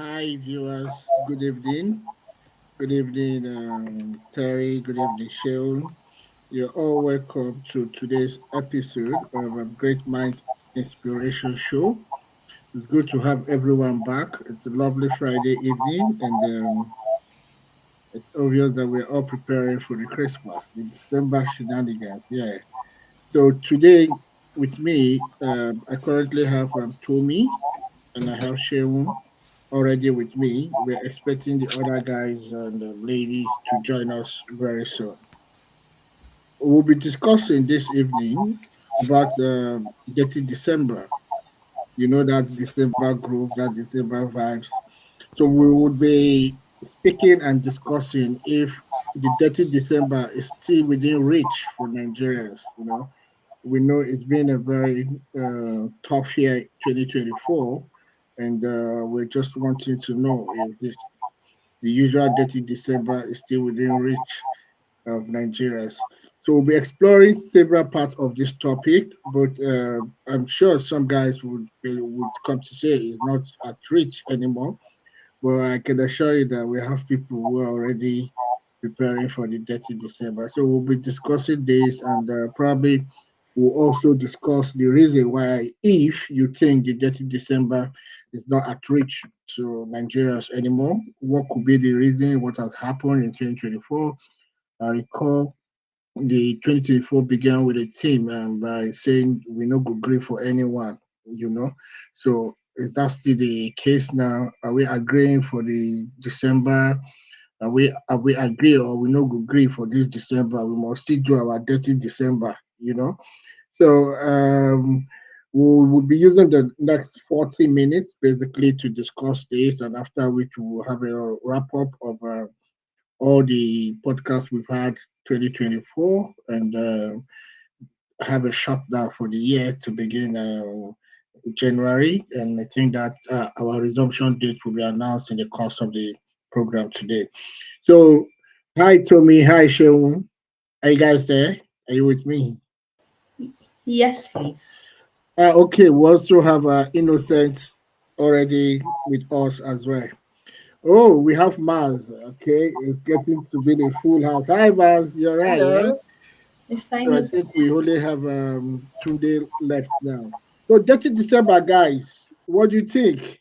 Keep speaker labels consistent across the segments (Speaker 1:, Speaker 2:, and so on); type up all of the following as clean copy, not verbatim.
Speaker 1: Hi, viewers. Good evening. Good evening, Terry. Good evening, Sheol. You're all welcome to today's episode of Great Minds Inspiration Show. It's good to have everyone back. It's a lovely Friday evening, and it's obvious that we're all preparing for the Christmas, the December shenanigans. Yeah. So today, with me, I currently have Tommy and I have Sheol already with me. We're expecting the other guys and ladies to join us very soon. We'll be discussing this evening about Detty December. You know that December groove, that December vibes. So we would be speaking and discussing if the Dirty December is still within reach for Nigerians. We know it's been a very tough year, 2024, and we're just wanting to know if this the usual Dirty December is still within reach of Nigerians. So we'll be exploring several parts of this topic, but I'm sure some guys would come to say it's not at reach anymore. But I can assure you that we have people who are already preparing for the Dirty December. So we'll be discussing this, and probably we'll also discuss the reason why, if you think the Dirty December is not at reach to Nigerians anymore, what could be the reason, what has happened in 2024. I recall the 2024 began with a theme by saying we no go gree for anyone, you know. So is that still the case now? Are we agreeing for the December? Are we agree or we no go gree for this December? We must still do our dirty December, you know. So we'll be using the next 40 minutes basically to discuss this, and after which we'll have a wrap up of all the podcasts we've had 2024 and have a shutdown for the year to begin January. And I think that our resumption date will be announced in the course of the program today. So, hi, Tommy. Hi, Sheung. Are you guys there? Are you with me?
Speaker 2: Yes, please.
Speaker 1: Okay, we also have Innocent already with us as well. Oh, we have Mars. Okay, it's getting to be the full house. Hi, Mars. You're right, yeah?
Speaker 2: Hello, Mr.
Speaker 1: So I
Speaker 2: Innocent.
Speaker 1: think we only have Tunde left now. So, Dirty December, guys, what do you think?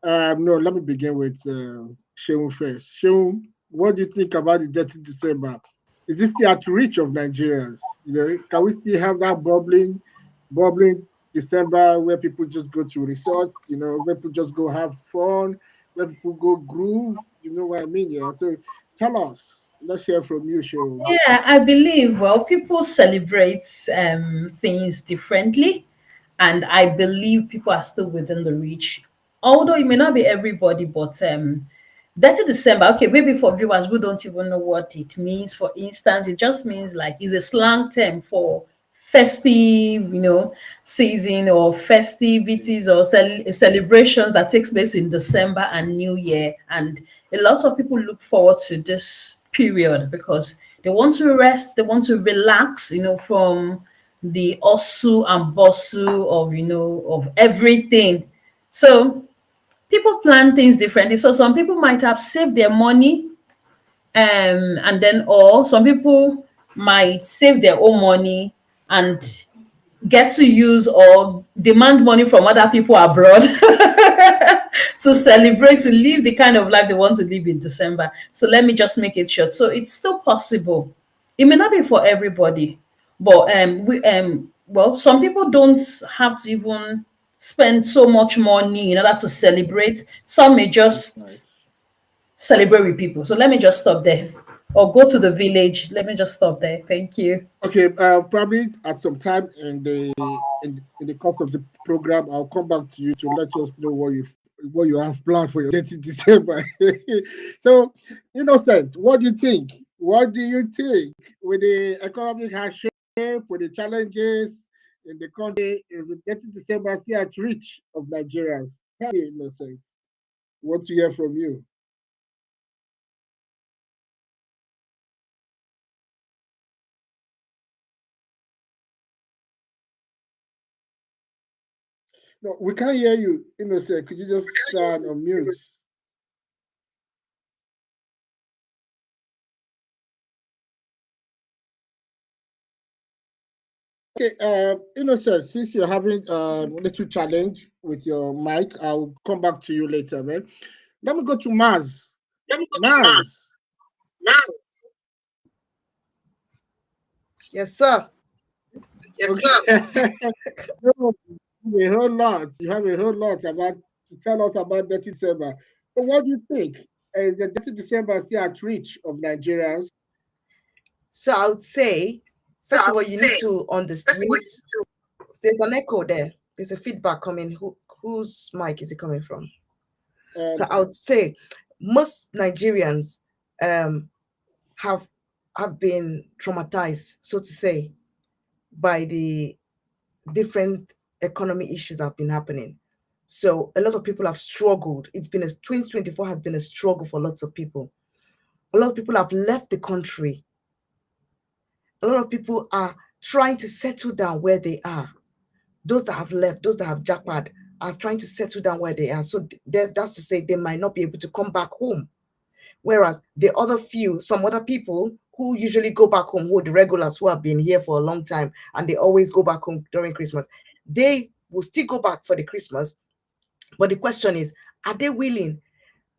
Speaker 1: No, let me begin with Sheung first. Sheung, what do you think about the Dirty December? Is this still at reach of Nigerians? Can we still have that bubbling December where people just go to resorts, where people just go have fun, where people go groove? You know what I mean? Yeah. So tell us. Let's hear from you, Sheung.
Speaker 2: Yeah, I believe, well, people celebrate things differently, and I believe people are still within the reach. Although it may not be everybody, but Dirty December, okay, maybe for viewers who don't even know what it means, for instance, it just means like it's a slang term for festive, season or festivities or celebrations that takes place in December and New Year. And a lot of people look forward to this period because they want to rest, they want to relax, from the osu and bosu of, of everything. So people plan things differently. So some people might have saved their money, and then, or some people might save their own money and get to use or demand money from other people abroad to celebrate, to live the kind of life they want to live in December. So let me just make it short. So it's still possible. It may not be for everybody, but well, some people don't have to even spend so much money in order to celebrate. Some may
Speaker 1: That's
Speaker 2: just
Speaker 1: nice.
Speaker 2: celebrate with people. So let me just stop there. Or go to the village. Let me just stop there. Thank you.
Speaker 1: Okay, probably at some time in the course of the program, I'll come back to you to let us know what you have planned for your 30 December. So, Innocent, what do you think? What do you think with the economic hardship, with the challenges in the country? Is the 30 December still at reach of Nigerians? Tell me, Innocent. Want to hear from you? No, we can't hear you, Innocent. Could you just stand on mute? Okay, Innocent, since you're having a little challenge with your mic, I'll come back to you later, man. Let me go to Maz.
Speaker 3: Let me go to
Speaker 1: Maz.
Speaker 3: Mars. Mars.
Speaker 4: Yes, sir.
Speaker 3: Yes,
Speaker 1: Okay.
Speaker 3: sir.
Speaker 1: No, you have a whole lot. You have a whole lot about to tell us about Dirty December. So what do you think? Is the Dirty December still at reach of Nigerians?
Speaker 4: So I would say,
Speaker 3: So
Speaker 4: first
Speaker 3: I
Speaker 4: of all,
Speaker 3: would
Speaker 4: you need
Speaker 3: say,
Speaker 4: to
Speaker 3: first of all,
Speaker 4: understand.
Speaker 3: you need to.
Speaker 4: There's an echo there. There's a feedback coming. Whose mic is it coming from? So
Speaker 1: Um,
Speaker 4: I would say most Nigerians um, have have been traumatized, so to say, by the different economy issues that have been happening. So a lot of people have struggled. 2024 has been a struggle for lots of people. A lot of people have left the country. A lot of people are trying to settle down where they are. Those that have left, those that have jackpot, are trying to settle down where they are. So that's to say they might not be able to come back home. Whereas the other few, some other people who usually go back home, who are the regulars who have been here for a long time and they always go back home during Christmas, they will still go back for the Christmas. But the question is, are they willing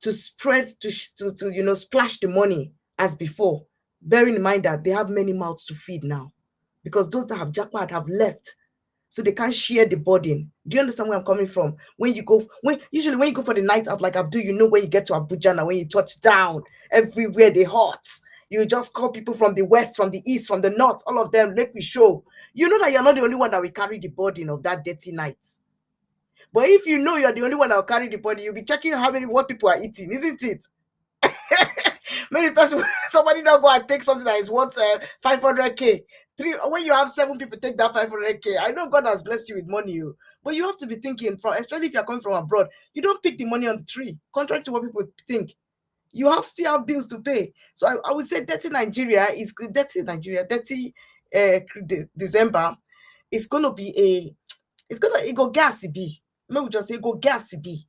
Speaker 4: to spread to splash the money as before, bearing in mind that they have many mouths to feed now, because those that have jackpot have left, so they can't share the burden. Do you understand where I'm coming from? When you go for the night out, like Abdul, when you get to Abuja now, when you touch down, everywhere they hot. You just call people from the west, from the east, from the north, all of them, make we show. You know that you're not the only one that will carry the burden of that dirty night. But if you know you're the only one that will carry the burden, you'll be checking what people are eating, isn't it? Many person, somebody now go and take something that is worth 500k. When you have 7 people take that 500k, I know God has blessed you with money, but you have to be thinking from, especially if you're coming from abroad, you don't pick the money on the tree, contrary to what people think. You still have bills to pay. So I would say dirty December. It's gonna be it go gas be. Maybe just say go gas be.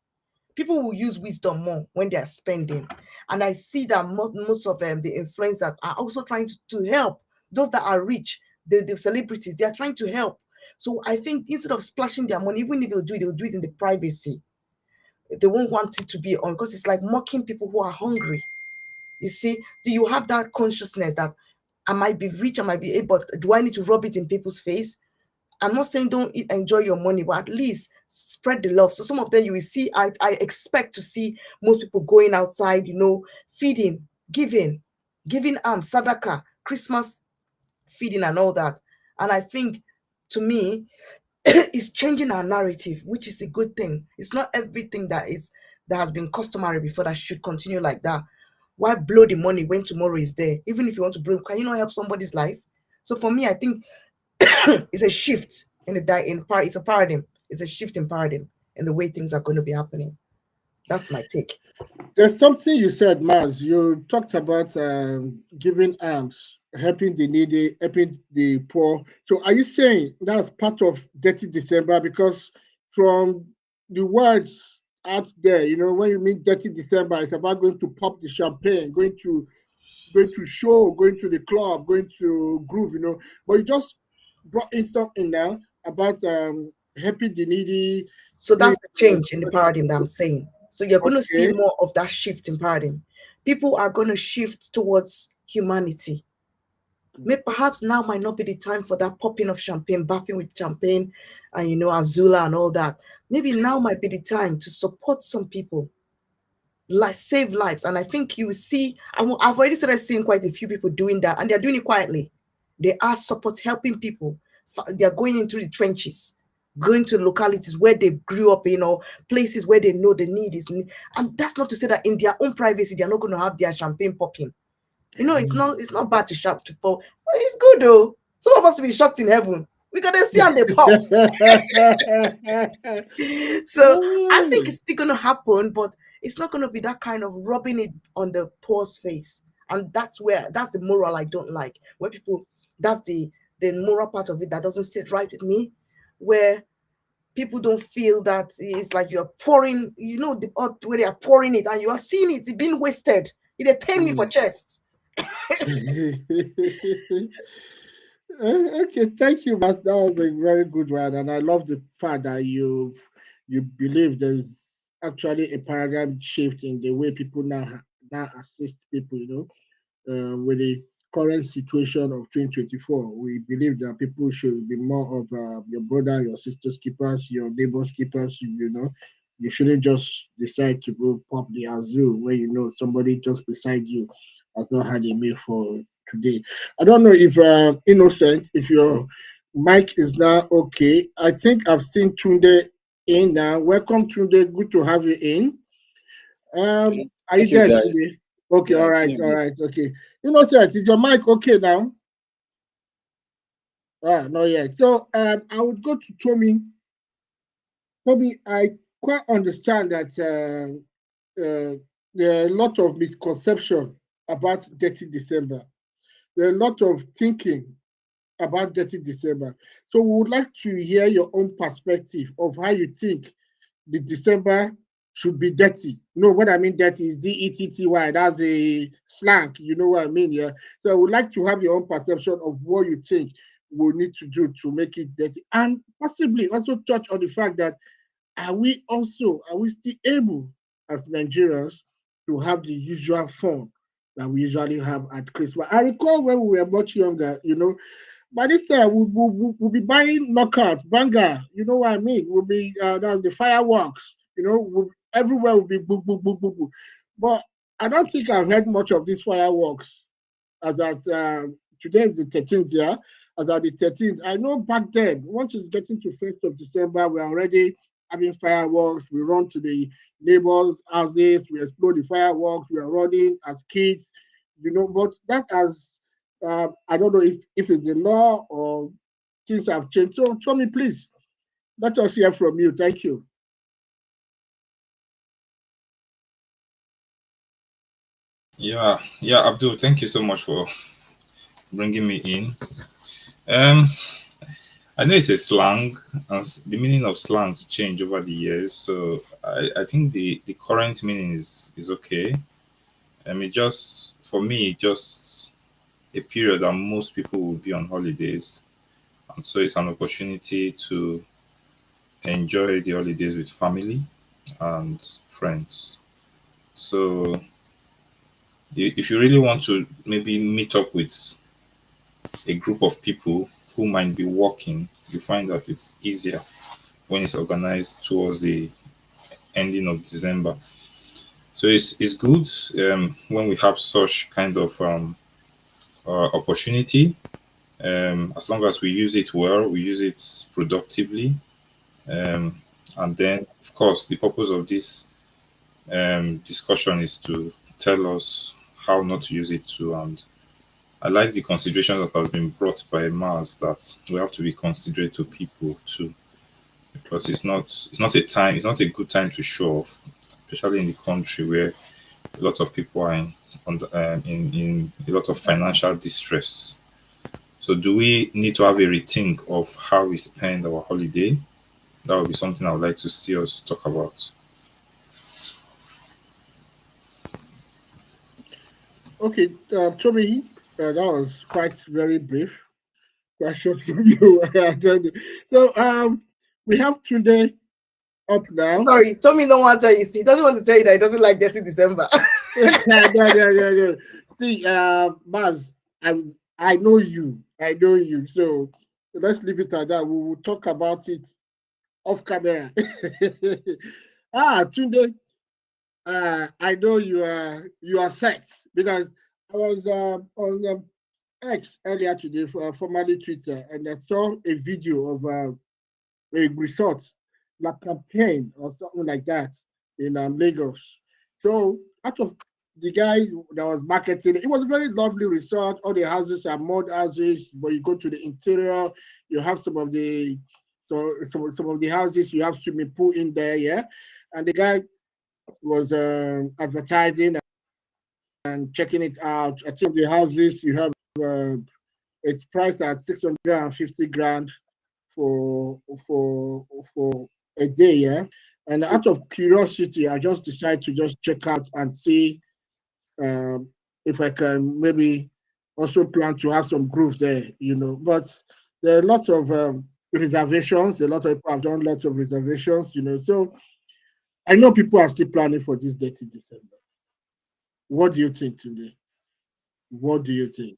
Speaker 4: People will use wisdom more when they are spending. And I see that most of the influencers are also trying to help those that are rich, the celebrities. They are trying to help. So I think instead of splashing their money, even if they'll do it in the privacy. They won't want it to be on, because it's like mocking people who are hungry. You see, do you have that consciousness that I might be rich, I might be able, but do I need to rub it in people's face? I'm not saying don't enjoy your money, but at least spread the love. So some of them you will see, I expect to see most people going outside, feeding, giving sadaka, Christmas feeding and all that. And I think, to me, it's changing our narrative, which is a good thing. It's not everything that has been customary before that should continue like that. Why blow the money when tomorrow is there? Even if you want to blow, can you not help somebody's life? So for me, I think it's a shift it's a paradigm. It's a shift in paradigm in the way things are going to be happening. That's my take.
Speaker 1: there's something you said, Maz. You talked about giving alms, helping the needy, helping the poor. So are you saying that's part of Dirty December? Because from the words out there, when you mean Dirty December, it's about going to pop the champagne, going to show, going to the club, going to groove, But you just brought in something now about helping the needy,
Speaker 4: So
Speaker 1: doing
Speaker 4: that's the change in the paradigm that I'm saying. So you're going to see
Speaker 1: okay.
Speaker 4: more of that shift in paradigm. People are going to shift towards humanity. Maybe perhaps now might not be the time for that popping of champagne, bathing with champagne, and Azula and all that. Maybe now might be the time to support some people, like save lives. And I think you will see, I've already started seeing quite a few people doing that, and they're doing it quietly. They are support helping people. They're going into the trenches, going to localities where they grew up, places where they know the need is. And that's not to say that in their own privacy they're not going to have their champagne popping. It's not bad to shop to pop, but it's good though. Some of us will be shocked in heaven. We gotta see and they pop. So I think it's still gonna happen, but it's not gonna be that kind of rubbing it on the poor's face. And that's the moral I don't like. Where people that's the moral part of it that doesn't sit right with me, where people don't feel that it's like you're pouring, where they are pouring it and you are seeing it being wasted. It pain me for chest.
Speaker 1: Okay, thank you, Mas. That was a very good one, and I love the fact that you believe there's actually a paradigm shift in the way people now assist people. With the current situation of 2024, we believe that people should be more of your brother, your sister's keepers, your neighbor's keepers. You shouldn't just decide to go pop the azul when you know somebody just beside you has not had a meal for today. I don't know if innocent, if your mic is now okay. I think I've seen Tunde in now. Welcome, Tunde. Good to have you in. Are you
Speaker 5: Thank you,
Speaker 1: there,
Speaker 5: guys.
Speaker 1: Tunde? Okay,
Speaker 5: Yeah,
Speaker 1: all
Speaker 5: good
Speaker 1: right, all
Speaker 5: evening.
Speaker 1: right, okay. Innocent, is your mic okay now? Not yet. So I would go to Tommy. Tommy, I quite understand that there are a lot of misconception about Dirty December. There are a lot of thinking about Dirty December. So we would like to hear your own perspective of how you think the December should be dirty. No, what I mean dirty is DETTY. That's a slang. You know what I mean? Yeah. So I would like to have your own perception of what you think we need to do to make it dirty, and possibly also touch on the fact that are we still able as Nigerians to have the usual fun that we usually have at Christmas? I recall when we were much younger, by this time we'll be buying knockout, banger, you know what I mean? We'll be that's the fireworks, everywhere will be boom, boom, boom, boom, boom. But I don't think I've heard much of these fireworks as at today is the 13th, yeah. As at the 13th, I know back then, once it's getting to 1st of December, we're already having fireworks. We run to the neighbors' houses, we explode the fireworks, we are running as kids, but that has, I don't know if it's the law or things have changed. So, Tommy, please, let us hear from you. Thank you.
Speaker 6: Yeah, Abdul, thank you so much for bringing me in. Um, I know it's a slang, and the meaning of slangs change over the years. So I think the current meaning is okay. It just for me just a period that most people will be on holidays, and so it's an opportunity to enjoy the holidays with family and friends. So if you really want to maybe meet up with a group of people who might be working, you find that it's easier when it's organized towards the ending of December. So it's good when we have such kind of opportunity. As long as we use it well, we use it productively, um, and then of course the purpose of this discussion is to tell us how not to use it to. And I like the consideration that has been brought by Mars that we have to be considerate to people too, because it's not a good time to show off, especially in the country where a lot of people are in a lot of financial distress. So do we need to have a rethink of how we spend our holiday? That would be something I would like to see us talk about.
Speaker 1: Okay, Tommy, that was quite very brief question from you. So we have today up now.
Speaker 4: Sorry, Tommy don't want to tell you. See, he doesn't want to tell you that he doesn't like Dirty December.
Speaker 1: No. See, Baz, I know you. I know you. So let's leave it at that. We will talk about it off camera. Tunde, I know you are set because I was on X earlier today, formerly Twitter, and I saw a video of a resort, La Campaign or something like that in Lagos. So out of the guy that was marketing, it was a very lovely resort. All the houses are mud houses, but you go to the interior, you have some of the houses you have swimming pool in there, yeah. And the guy was advertising and checking it out. I think the houses you have it's priced at 650 grand for for for a day, yeah. And out of curiosity, I just decided to just check out and see um, if I can maybe also plan to have some growth there, but there are a lot of reservations. A lot of people have done lots of reservations, So I know people are still planning for this dirty December. What do you think today? What do you think?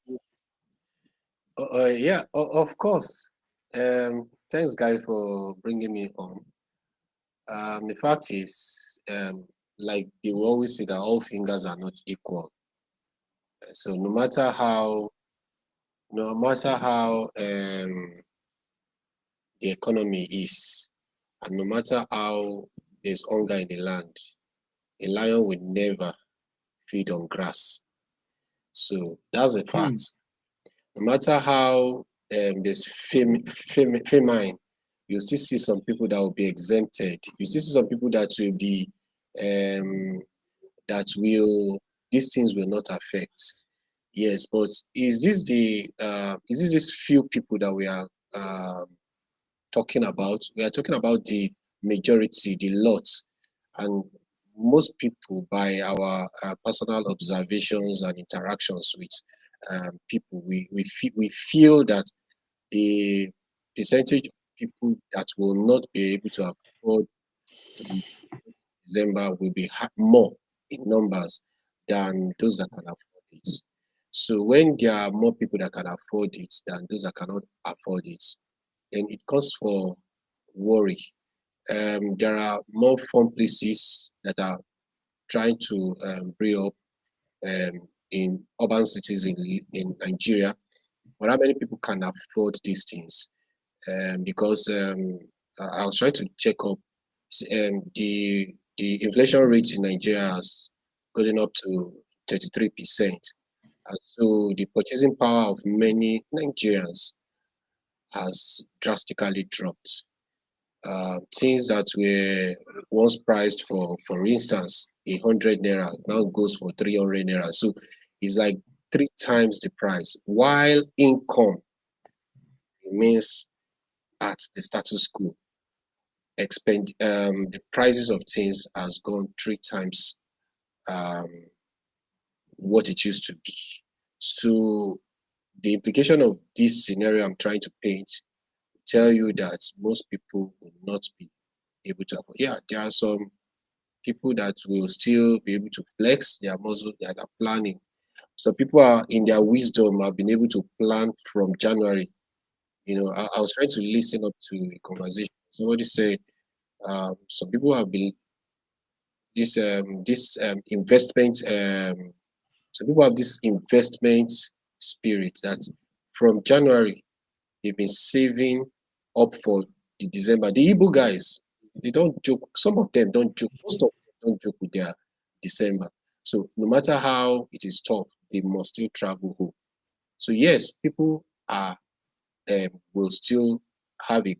Speaker 3: Yeah, of course. Thanks, guys, for bringing me on. The fact is, like you always say, that all fingers are not equal. So no matter how the economy is, and no matter how there's hunger in the land, a lion will never feed on grass. So that's a
Speaker 1: Hmm.
Speaker 3: fact. No matter how there's famine, you still see some people that will be exempted. You still see some people that will be um, that will these things will not affect. Yes, but is this few people that we are talking about? We are talking about the majority, the lot, and most people, by our personal observations and interactions with people, we feel that the percentage of people that will not be able to afford to December will be more in numbers than those that can afford it. So when there are more people that can afford it than those that cannot afford it, then it calls for worry. There are more fun places that are trying to bring up in urban cities in Nigeria. But how many people can afford these things? Because I was trying to check up the inflation rate in Nigeria has gotten up to 33%. And so the purchasing power of many Nigerians has drastically dropped. Things that were once priced for instance, 100 naira now goes for 300 naira. So it's like 3 times the price, while income remains at the status quo. The prices of things has gone 3 times um, what it used to be. So the implication of this scenario I'm trying to paint tell you that most people will not be able to afford. Yeah, there are some people that will still be able to flex their muscle that are planning. So people are in their wisdom have been able to plan from January. I was trying to listen up to a conversation. Somebody said some people have been this investment some people have this investment spirit that from January they've been saving up for the December. The Igbo guys, they don't joke. Some of them don't joke. Most of them don't joke with their December. So no matter how it is tough, they must still travel home. So yes, people are will still have a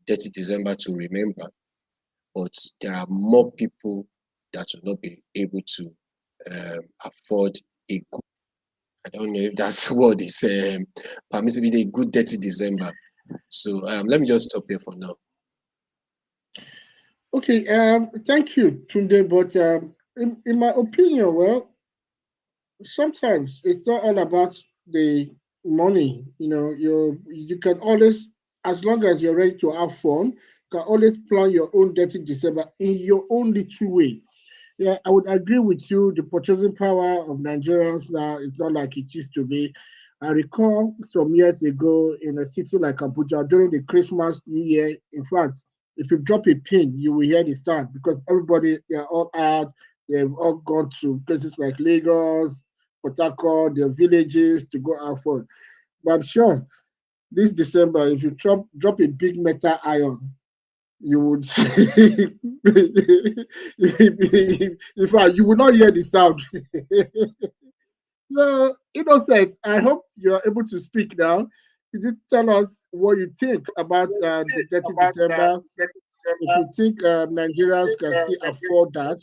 Speaker 3: dirty December to remember, but there are more people that will not be able to afford a good, I don't know if that's what is permissible, a good dirty December. So let me just stop here for now.
Speaker 1: Okay, thank you, Tunde. But in my opinion, well, sometimes it's not all about the money. You can always, as long as you're ready to have fun, you can always plan your own dirty December in your own little way. Yeah, I would agree with you. The purchasing power of Nigerians now is not like it used to be. I recall some years ago in a city like Abuja during the Christmas New Year. In fact, if you drop a pin, you will hear the sound because everybody, they're all out. They've all gone to places like Lagos, Port Harcourt, their villages to go out for. But I'm sure this December, if you drop a big metal iron, you would in fact you will not hear the sound. So Innocent, I hope you're able to speak now. Could you tell us what you think about the dirty December, if you think Nigerians can still afford that?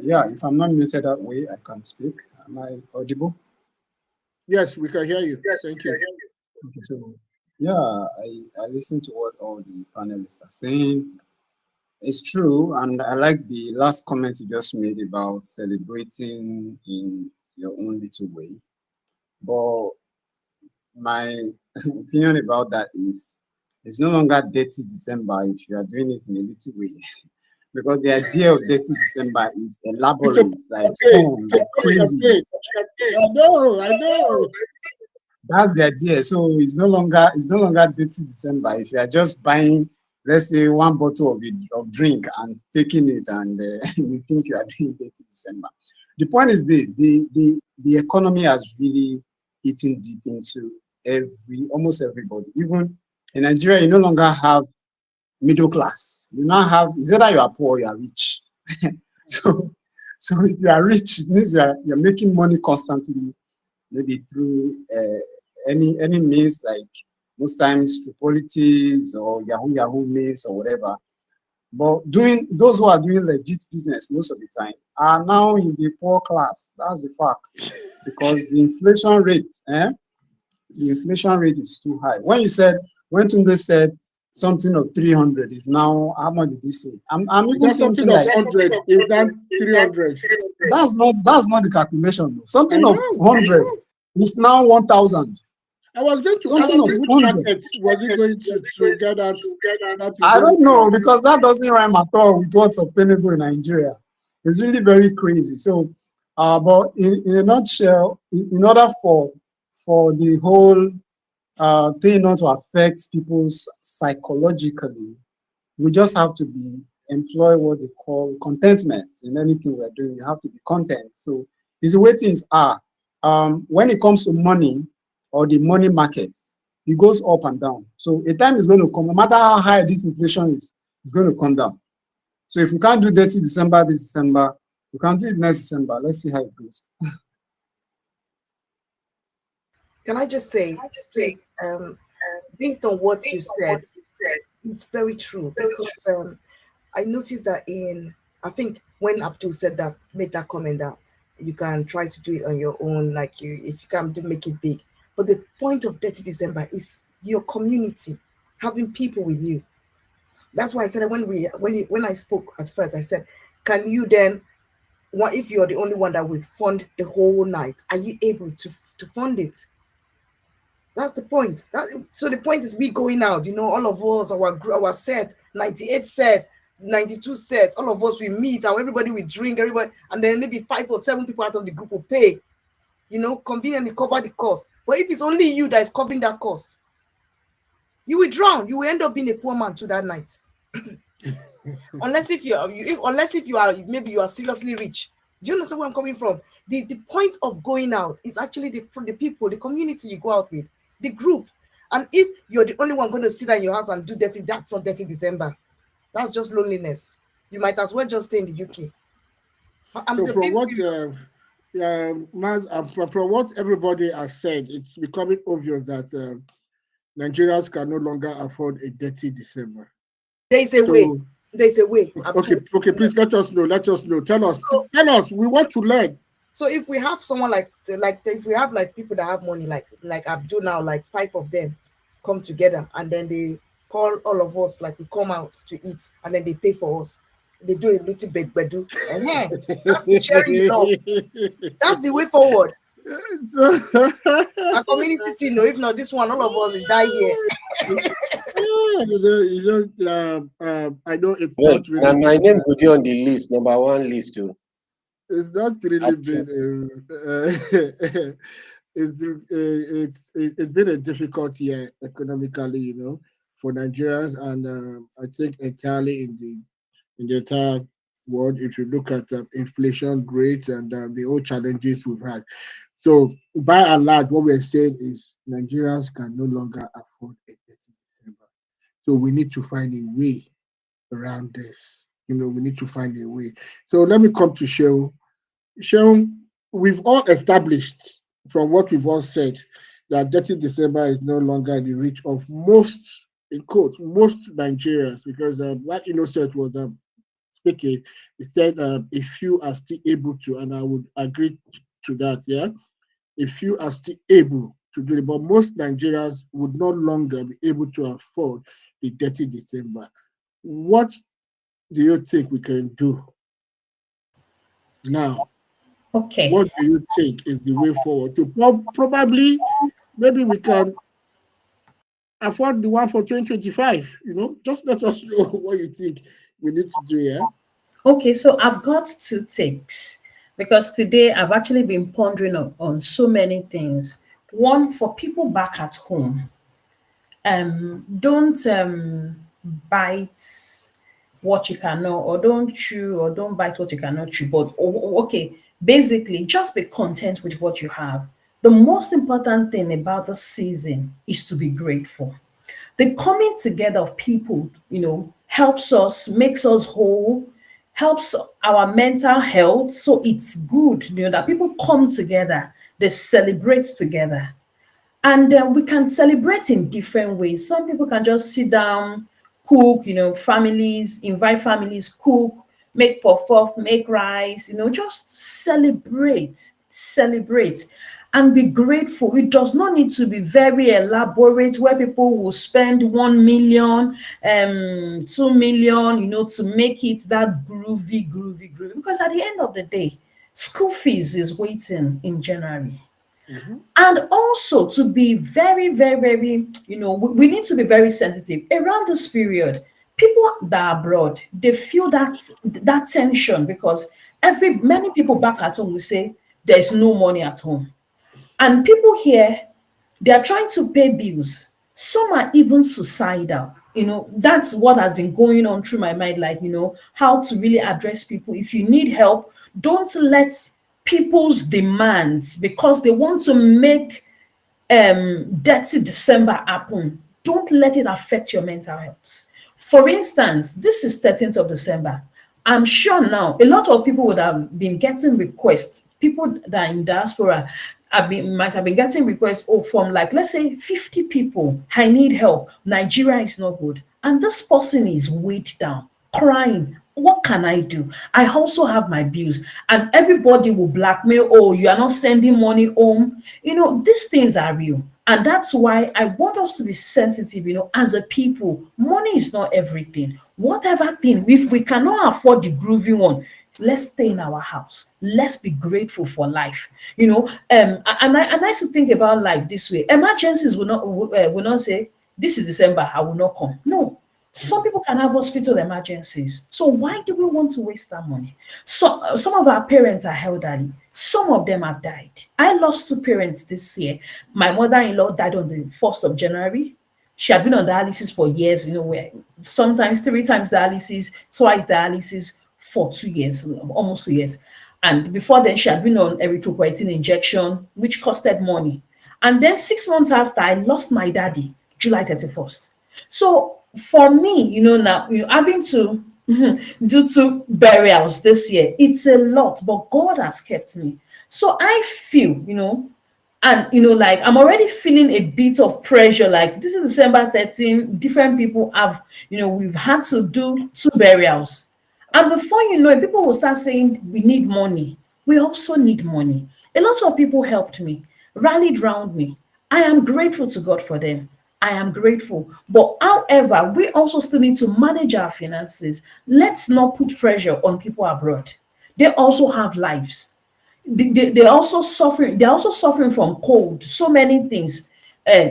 Speaker 5: Yeah, if I'm not muted that way, I can speak. Am I audible?
Speaker 1: Yes, we can hear you. Thank you.
Speaker 5: Okay, so yeah, I listen to what all the panelists are saying. It's true, and I like the last comment you just made about celebrating in your own little way. But my opinion about that is it's no longer dirty December if you are doing it in a little way. Because the idea of dirty December is
Speaker 1: It's a
Speaker 5: elaborate, like
Speaker 1: champagne,
Speaker 5: fun, like crazy.
Speaker 1: champagne. I know, I know.
Speaker 5: That's the idea. So it's no longer dirty December if you are just buying, let's say, one bottle of drink and taking it, and you think you are doing dirty December. The point is this: the economy has really eaten deep into almost everybody. Even in Nigeria, you no longer have middle class. You now have, it's either you are poor or you are rich. so so if you are rich, it means you're making money constantly, maybe through any means, like most times through politics or Yahoo means or whatever. But doing those who are doing legit business most of the time are now in the poor class. That's the fact. Because the inflation rate is too high. When Tunde said something of 300 is now, how much did he say? I'm
Speaker 1: Is
Speaker 5: even
Speaker 1: that something
Speaker 5: thinking
Speaker 1: of
Speaker 5: like
Speaker 1: 100? Is that 300?
Speaker 5: that's not the calculation. Though.
Speaker 1: I
Speaker 5: Something of
Speaker 1: know.
Speaker 5: 100 is now 1,000.
Speaker 1: I was going to
Speaker 5: Something
Speaker 1: ask
Speaker 5: of
Speaker 1: you which
Speaker 5: 100.
Speaker 1: market was it going to get that is
Speaker 5: I
Speaker 1: very
Speaker 5: don't know
Speaker 1: crazy.
Speaker 5: because that doesn't rhyme at all with what's obtainable in Nigeria. It's really very crazy. So, but in a nutshell, in order for the whole thing not to affect people's psychologically, we just have to employ what they call contentment in anything we're doing. You have to be content. So it's the way things are. When it comes to money or the money markets, it goes up and down. So a time is going to come, no matter how high this inflation is, it's going to come down. So if we can't do dirty December this December, we can do it next December. Let's see how it goes.
Speaker 4: Can I just say, please, based on what you said, it's very true because I noticed that I think when Abdul said that, made that comment that you can try to do it on your own, like if you can do make it big. But the point of Dirty December is your community, having people with you. That's why I said that when I spoke at first, I said, can you then, what if you're the only one that will fund the whole night? Are you able to fund it? That's the point. So the point is we going out, all of us, our set, 98 set, 92 set, all of us we meet and everybody will drink, everybody, and then maybe 5 or 7 people out of the group will pay, conveniently cover the cost. But if it's only you that is covering that cost, you will drown. You will end up being a poor man to that night. unless if you are maybe you are seriously rich. Do you understand where I'm coming from? The point of going out is actually the people, the community you go out with, the group. And if you're the only one going to sit down in your house and do dirty, that's not Dirty December. That's just loneliness. You might as well just stay in the UK. I'm
Speaker 1: So
Speaker 4: saying
Speaker 1: from
Speaker 4: being
Speaker 1: what
Speaker 4: serious.
Speaker 1: from what everybody has said, it's becoming obvious that Nigerians can no longer afford a dirty December.
Speaker 4: There's a way.
Speaker 1: So
Speaker 4: There's a way.
Speaker 1: okay, please let us know. Let us know. Tell us. We want to learn.
Speaker 4: So if we have someone like if we have like people that have money like Abdul now, like 5 of them come together and then they call all of us, like we come out to eat and then they pay for us. They do a little bit bedu. And hey, that's sharing the love. That's the way forward.
Speaker 1: So,
Speaker 4: A community thing, no, if not this one, all of us will die here.
Speaker 1: I know it's
Speaker 3: Well,
Speaker 1: not really
Speaker 3: now my
Speaker 1: been,
Speaker 3: name could be on the list, number one list too.
Speaker 1: it's not really been,
Speaker 3: Actually,
Speaker 1: it's been a difficult year economically, for Nigerians, and I think entirely in the entire world. If you look at inflation rates and the whole challenges we've had, so by and large, what we're saying is Nigerians can no longer afford a dirty December. So we need to find a way around this. We need to find a way. So let me come to Sheol. Sheol, we've all established from what we've all said that dirty December is no longer in the reach of most, in quote, most Nigerians, because what Innocent was speaking, he said a few are still able to, and I would agree to that, yeah. A few are still able to do it, but most Nigerians would no longer be able to afford the dirty December. What do you think we can do now?
Speaker 2: Okay.
Speaker 1: What do you think is the way forward to probably maybe we can afford the one for 2025? Just let us know what you think we need to do here.
Speaker 2: Okay, so I've got two takes because today I've actually been pondering on so many things. One, for people back at home, don't bite what you cannot, or don't chew, or don't bite what you cannot chew. But okay, basically, just be content with what you have. The most important thing about the season is to be grateful. The coming together of people, helps us, makes us whole, helps our mental health. So it's good, that people come together, they celebrate together. And we can celebrate in different ways. Some people can just sit down, cook, families, invite families, cook, make puff puff, make rice, just celebrate, and be grateful. It does not need to be very elaborate where people will spend 1 million, 2 million, to make it that groovy. Because at the end of the day, school fees is waiting in January.
Speaker 1: Mhm.
Speaker 2: And also to be very, very, very, we need to be very sensitive around this period. People that are abroad, they feel that tension because many people back at home will say there's no money at home. And people here, they are trying to pay bills. Some are even suicidal. That's what has been going on through my mind, like, how to really address people. If you need help, don't let people's demands, because they want to make Detty December happen, don't let it affect your mental health. For instance, this is 13th of December. I'm sure now a lot of people would have been getting requests. People that are in diaspora might have been getting requests, from, like, let's say 50 people. I need help. Nigeria is not good. And this person is weighed down, crying. What can I do? I also have my bills, and everybody will blackmail. Oh, you are not sending money home. These things are real. And that's why I want us to be sensitive, as a people. Money is not everything. Whatever thing, if we cannot afford the groovy one, let's stay in our house. Let's be grateful for life. And I used to think about life this way. Emergencies will not say, this is December, I will not come. No, some people can have hospital emergencies. So why do we want to waste that money? So some of our parents are elderly. Some of them have died. I lost two parents this year. My mother-in-law died on the 1st of January. She had been on dialysis for years, where sometimes 3 times dialysis, twice dialysis for 2 years, almost 2 years. And before then, she had been on erythropoietin injection, which costed money. And then 6 months after, I lost my daddy, July 31st. So for me, now, having to do two burials this year, it's a lot, but God has kept me. So I feel, and like, I'm already feeling a bit of pressure. Like, this is December 13, different people have, we've had to do two burials. And before you know it, people will start saying, we need money. We also need money. A lot of people helped me, rallied around me. I am grateful to God for them. I am grateful. But however, we also still need to manage our finances. Let's not put pressure on people abroad. They also have lives. They're also suffering from cold, so many things.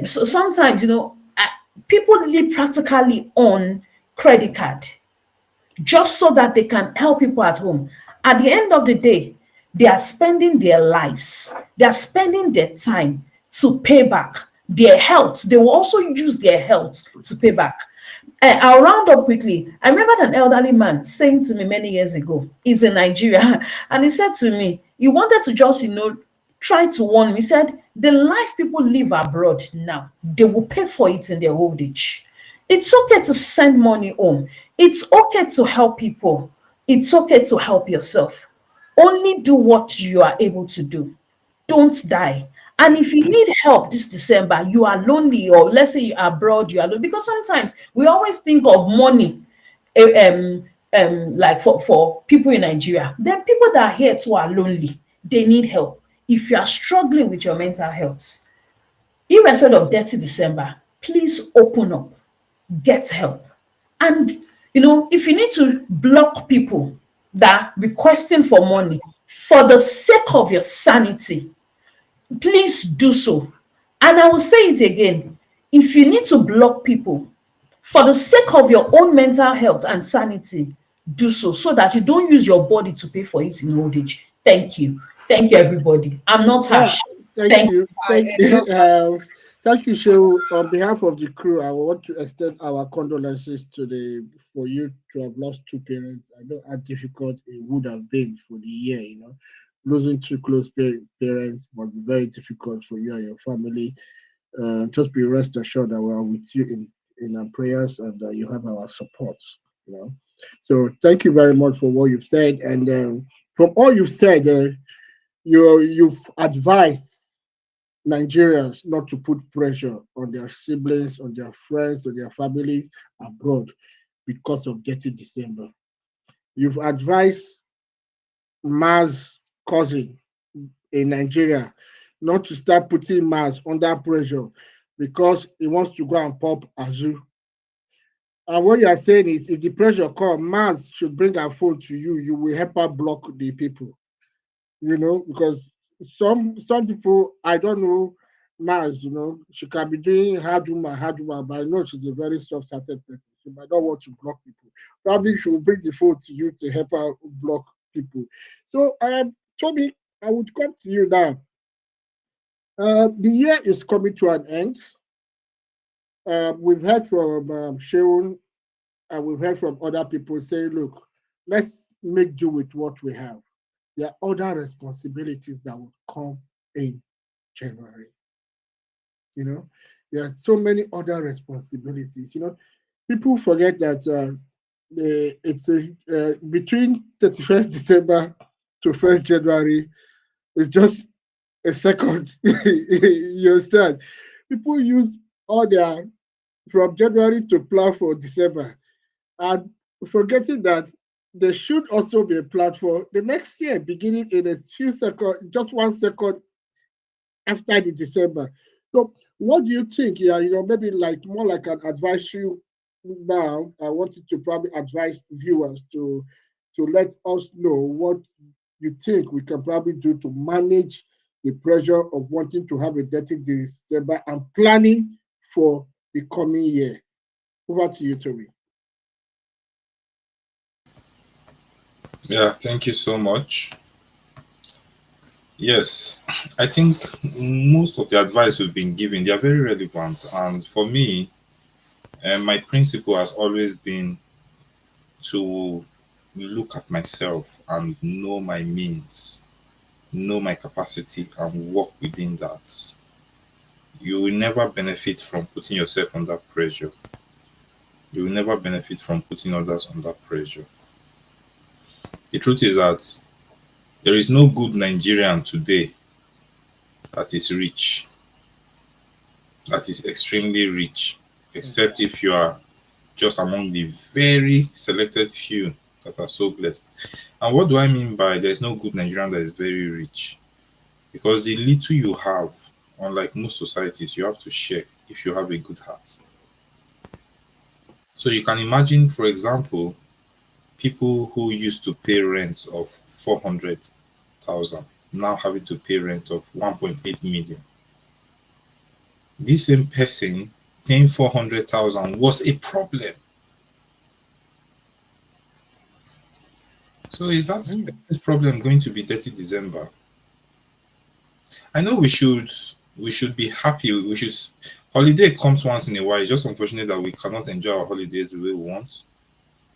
Speaker 2: So sometimes, people live practically on credit card just so that they can help people at home. At the end of the day, they are spending their lives, they are spending their time to pay back their health. They will also use their health to pay back. I'll round up quickly. I remember an elderly man saying to me many years ago, he's in Nigeria, and he said to me, he wanted to just, try to warn me. He said, the life people live abroad now, they will pay for it in their old age. It's okay to send money home. It's okay to help people. It's okay to help yourself. Only do what you are able to do. Don't die. And if you need help this December, you are lonely, or let's say you're abroad, you are lonely, because sometimes we always think of money, like for people in Nigeria. Then people that are here too are lonely. They need help. If you are struggling with your mental health, irrespective of Dirty December, please open up, get help. And If you need to block people that requesting for money for the sake of your sanity, please do so. And I will say it again, if you need to block people for the sake of your own mental health and sanity, do so, so that you don't use your body to pay for it in old age. Thank you. Thank you, everybody. I'm not
Speaker 1: Yeah,
Speaker 2: harsh.
Speaker 1: thank
Speaker 2: Thank
Speaker 1: you.
Speaker 4: I
Speaker 1: Thank
Speaker 4: endorse that.
Speaker 1: thank you, Shehu. On behalf of the crew, I want to extend our condolences to the for you to have lost two parents. I know how difficult it would have been for the year, Losing two close parents must be very difficult for you and your family. Just be rest assured that we are with you in our prayers, and you have our support. You know. So thank you very much for what you've said, and from all you've said, you've advised Nigerians not to put pressure on their siblings, on their friends, on their families abroad because of Detty December. You've advised Ma's cousin in Nigeria not to start putting Maz under pressure because he wants to go and pop Azu. And what you are saying is if the pressure comes, Maz should bring her phone to you, you will help her block the people, because some people, I don't know Maz, she can be doing hard woman, but I know she's a very soft-hearted person. She might not want to block people. Probably she will bring the phone to you to help her block people. So, Toby, I would come to you now. The year is coming to an end. We've heard from Sharon, and we've heard from other people saying, look, let's make do with what we have. There are other responsibilities that will come in January. You know, there are so many other responsibilities. People forget that it's between 31st December to 1st January is just a second. You understand? People use all their from January to plan for December, and forgetting that there should also be a plan for the next year, beginning in a few seconds, just 1 second after the December. So, what do you think? Yeah, maybe like more like an advisory now. I wanted to probably advise viewers to let us know what you think we can probably do to manage the pressure of wanting to have a dirty December and planning for the coming year. Over to you, Toby.
Speaker 6: Yeah, thank you so much. Yes, I think most of the advice we've been given, they are very relevant. And for me, my principle has always been to look at myself and know my means, know my capacity, and work within that. You will never benefit from putting yourself under pressure. You will never benefit from putting others under pressure. The truth is that there is no good Nigerian today that is rich, that is extremely rich, except if you are just among the very selected few that are so blessed. And what do I mean by there's no good Nigerian that is very rich? Because the little you have, unlike most societies, you have to share if you have a good heart. So you can imagine, for example, people who used to pay rents of 400,000 now having to pay rent of 1.8 million. This same person paying 400,000 was a problem. So is that this problem going to be Dirty December? I know we should be happy. Holiday comes once in a while. It's just unfortunate that we cannot enjoy our holidays the way we want.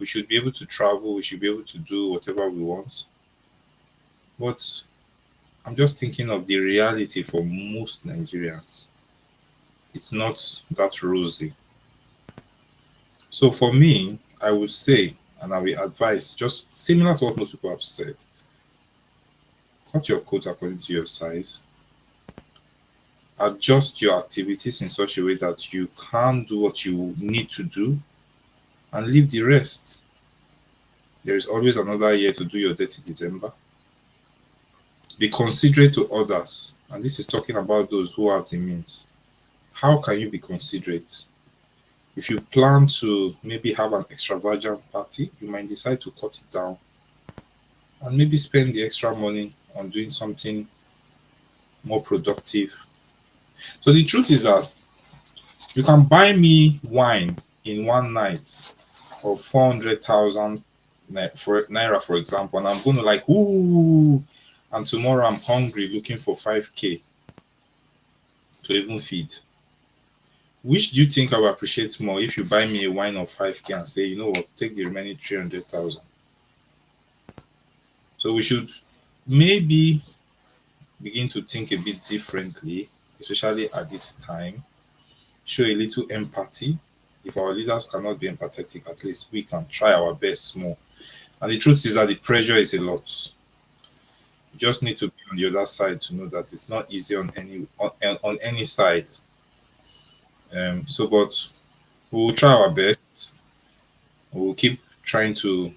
Speaker 6: We should be able to travel. We should be able to do whatever we want. But I'm just thinking of the reality for most Nigerians. It's not that rosy. So for me, I would say, and I will advise, just similar to what most people have said, cut your coat according to your size, adjust your activities in such a way that you can do what you need to do and leave the rest. There is always another year to do your dirty December. Be considerate to others, and this is talking about those who have the means. How can you be considerate? If you plan to maybe have an extravagant party, you might decide to cut it down and maybe spend the extra money on doing something more productive. So the truth is that you can buy me wine in one night of 400,000 naira, for example, and I'm going to like, ooh, and tomorrow I'm hungry looking for 5K to even feed. Which do you think I will appreciate more if you buy me a wine of 5K and say, you know what, take the remaining 300,000? So we should maybe begin to think a bit differently, especially at this time. Show a little empathy. If our leaders cannot be empathetic, at least we can try our best more. And the truth is that the pressure is a lot. You just need to be on the other side to know that it's not easy on any side. But we'll try our best. We'll keep trying to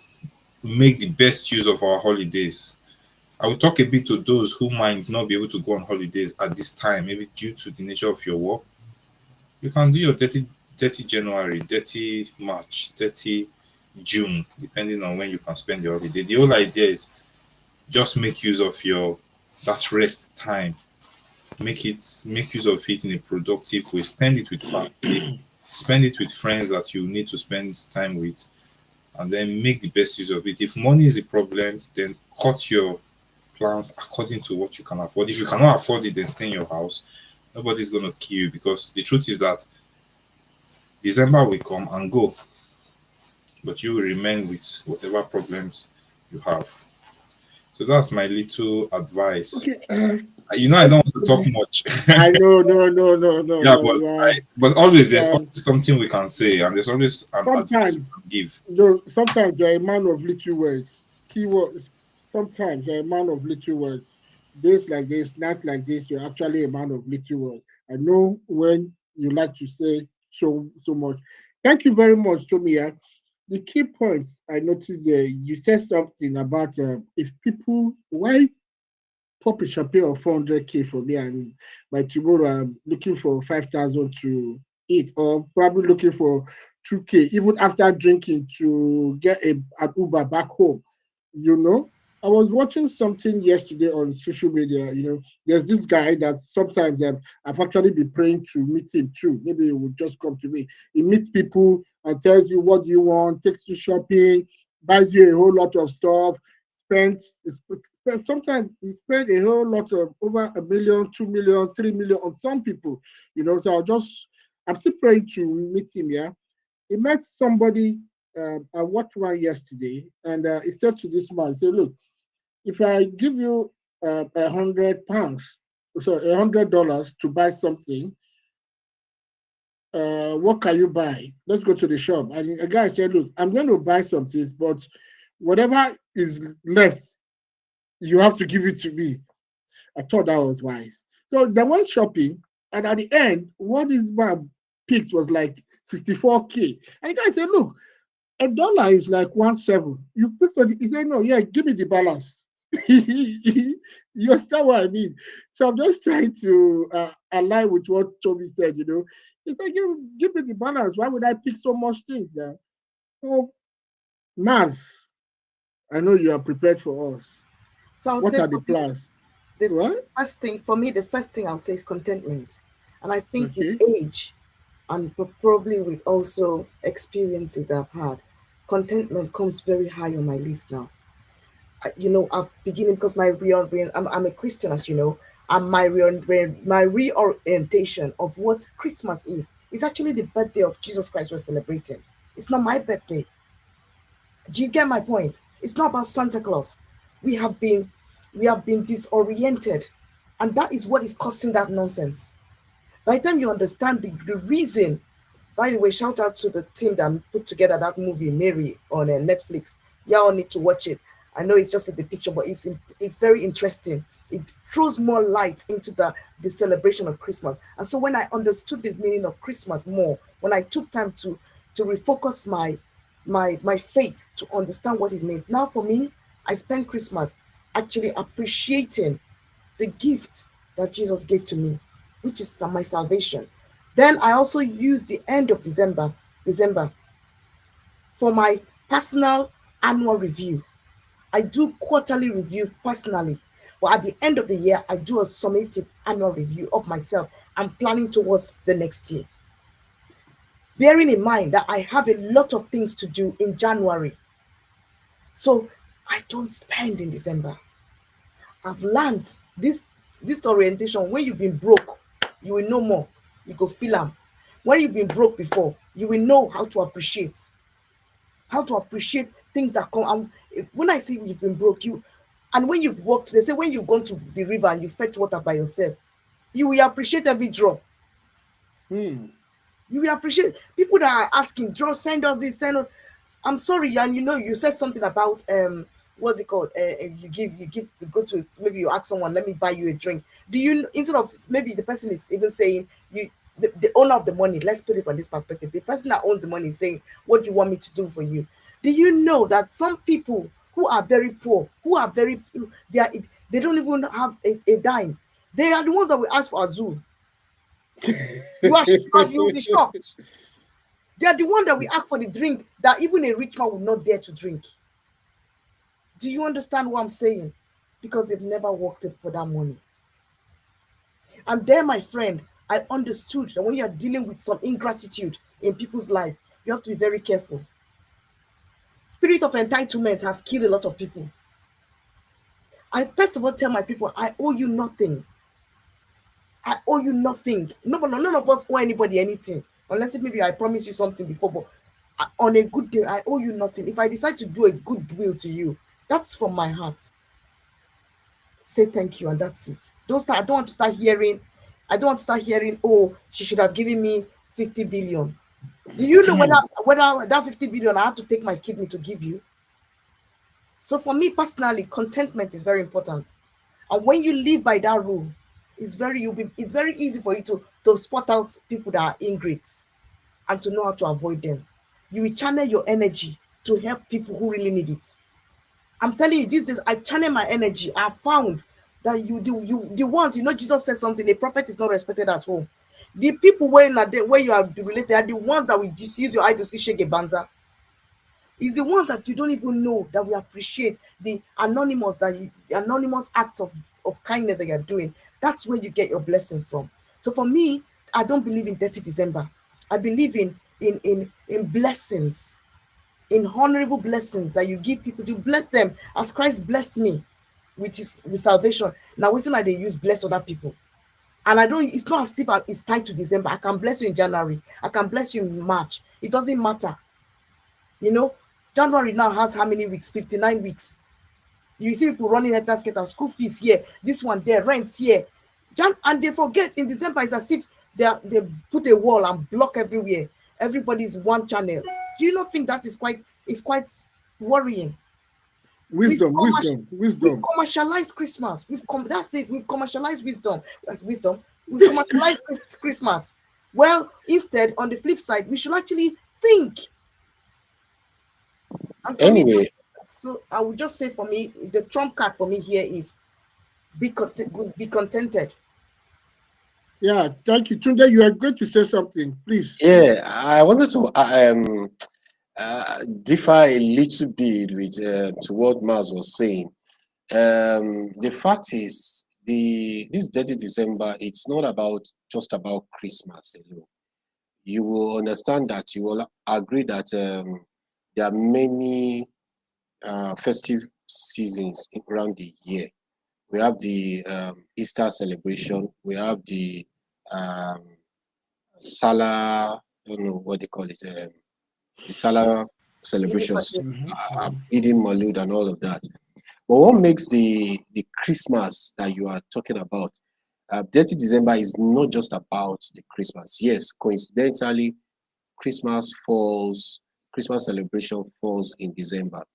Speaker 6: make the best use of our holidays. I will talk a bit to those who might not be able to go on holidays at this time, maybe due to the nature of your work. You can do your dirty January, dirty March, dirty June, depending on when you can spend your holiday. The whole idea is just make use of your that rest time. Make use of it in a productive way. Spend it with family, spend it with friends that you need to spend time with, and then make the best use of it. If money is a problem, then cut your plans according to what you can afford. If you cannot afford it, then stay in your house. Nobody's gonna kill you, because the truth is that December will come and go, but you will remain with whatever problems you have. So that's my little advice.
Speaker 1: Okay.
Speaker 6: You know, I don't want to talk much.
Speaker 1: I know, no.
Speaker 6: Yeah, but but always there's
Speaker 1: yeah.
Speaker 6: always something we can say, and there's always an advice we
Speaker 1: Sometimes,
Speaker 6: can give.
Speaker 1: sometimes you're a man of little words. Keywords. Sometimes you're a man of little words. This like this, not like this. You're actually a man of little words. I know when you like to say so much. Thank you very much, Tomia. The key points I noticed there. You said something about if people why pop a champagne of 400K for me, and by tomorrow I'm looking for 5,000 to eat, or probably looking for 2K, even after drinking to get an Uber back home. You know, I was watching something yesterday on social media. There's this guy that sometimes I've actually been praying to meet him too. Maybe he would just come to me. He meets people and tells you what do you want, takes you shopping, buys you a whole lot of stuff, sometimes he spent a whole lot of over 1 million, 2 million, 3 million on some people. So I'm still praying to meet him. Yeah, he met somebody. I watched one yesterday, and he said to this man, he said, "Look, if I give you £100, so $100 to buy something, what can you buy? Let's go to the shop." And a guy said, "Look, I'm going to buy some things, but whatever is left, you have to give it to me." I thought that was wise. So they went shopping, and at the end, what this man picked was like 64K. And the guy said, "Look, $1 is like 1.7. You picked for the," he said, "No, yeah, give me the balance." You understand what I mean? So I'm just trying to align with what Toby said. He said, give me the balance. Why would I pick so much things there? So, Mars, I know you are prepared for us.
Speaker 4: So I would
Speaker 1: What
Speaker 4: say
Speaker 1: are the
Speaker 4: for me,
Speaker 1: plans?
Speaker 4: the
Speaker 1: What?
Speaker 4: first thing for me, the first thing I'll say is contentment. And I think with
Speaker 1: Okay.
Speaker 4: age and probably with also experiences I've had, contentment comes very high on my list now. I've beginning because I'm a Christian, as you know, and my reorientation of what Christmas is actually the birthday of Jesus Christ we're celebrating. It's not my birthday. Do you get my point? It's not about Santa Claus. We have been disoriented, and that is what is causing that nonsense. By the time you understand the reason, by the way, shout out to the team that put together that movie Mary on Netflix. Y'all need to watch it. I know it's just in the picture, but it's very interesting. It throws more light into the celebration of Christmas. And so when I understood the meaning of Christmas more, when I took time to refocus my faith to understand what it means, now for me, I spend Christmas actually appreciating the gift that Jesus gave to me, which is my salvation. Then I also use the end of December December, for my personal annual review. I do quarterly review personally, but at the end of the year, I do a summative annual review of myself. I'm planning towards the next year. Bearing in mind that I have a lot of things to do in January. So I don't spend in December. I've learned this orientation. When you've been broke, you will know more. You go feel them. When you've been broke before, you will know how to appreciate things that come. And when I say you've been broke, and when you've walked, they say when you've gone to the river and you fetch water by yourself, you will appreciate every drop.
Speaker 1: Hmm.
Speaker 4: You will appreciate people that are asking, "Draw, send us this, send us." I'm sorry, and you said something about what's it called? You go to, maybe you ask someone, "Let me buy you a drink." Do you, instead of, maybe the person is even saying, the owner of the money, let's put it from this perspective, the person that owns the money is saying, "What do you want me to do for you?" Do you know that some people who are very poor, who are very, they don't even have a dime, they are the ones that will ask for Azul. You'll be shocked. They are the one that we ask for the drink that even a rich man would not dare to drink. Do you understand what I'm saying? Because they've never worked it for that money. And there, my friend, I understood that when you are dealing with some ingratitude in people's life, you have to be very careful. Spirit of entitlement has killed a lot of people. I first of all tell my people, I owe you nothing. I owe you nothing. None of us owe anybody anything. Unless maybe I promised you something before, but on a good day, I owe you nothing. If I decide to do a goodwill to you, that's from my heart. Say thank you, and that's it. I don't want to start hearing, oh, she should have given me 50 billion. Do you know whether that 50 billion I had to take my kidney to give you? So for me personally, contentment is very important. And when you live by that rule, it's very easy for you to spot out people that are ingrates and to know how to avoid them. You will channel your energy to help people who really need it. I'm telling you, these days I channel my energy. I found that the ones, Jesus said something, a prophet is not respected at home. The people where you are related are the ones that will just use your eye to see shege banza. It's the ones that you don't even know that we appreciate the anonymous acts of kindness that you're doing. That's where you get your blessing from. So for me, I don't believe in dirty December. I believe in blessings, in honorable blessings that you give people to bless them as Christ blessed me with salvation. Now waiting that they use bless other people. And it's not as if it's tied to December. I can bless you in January. I can bless you in March. It doesn't matter. January now has how many weeks? 59 weeks. You see people running head basket and school fees here, this one there, rents here. And they forget in December, it's as if they put a wall and block everywhere. Everybody's one channel. Do you not think that is quite worrying?
Speaker 1: Wisdom.
Speaker 4: We've commercialized Christmas. That's it. We've commercialized wisdom. We've commercialized Christmas. Well, instead, on the flip side, we should actually think.
Speaker 3: Anyway,
Speaker 4: so I would just say, for me, the trump card for me here is be contented.
Speaker 1: Yeah, thank you. Tunde, you are going to say something, please.
Speaker 3: yeah, I wanted to differ a little bit with to what Mars was saying. The fact is, this Dirty December, it's not just about Christmas alone. You will understand that, you will agree that there are many festive seasons around the year. We have the Easter celebration. We have the Salah, I don't know what they call it, the Salah celebrations, Eid Malud and all of that. But what makes the Christmas that you are talking about, Dirty December, is not just about the Christmas. Yes, coincidentally, Christmas celebration falls in December.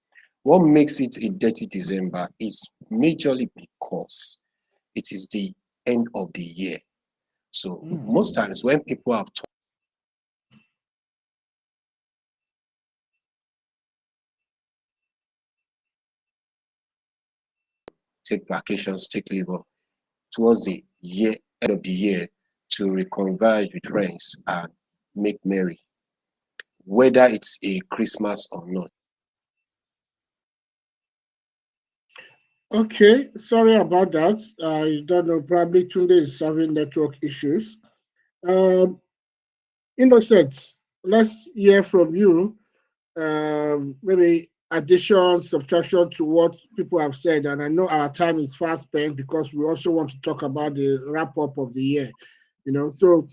Speaker 3: What makes it a Dirty December is majorly because it is the end of the year. So most times when people have take vacations, take leave towards the end of the year to reconverge with friends and make merry. whether it's a Christmas or not.
Speaker 1: Okay, sorry about that. I don't know, probably Tunde is having network issues. Um, Innocent, let's hear from you. Maybe addition, subtraction to what people have said. And I know our time is fast spent because we also want to talk about the wrap up of the year. So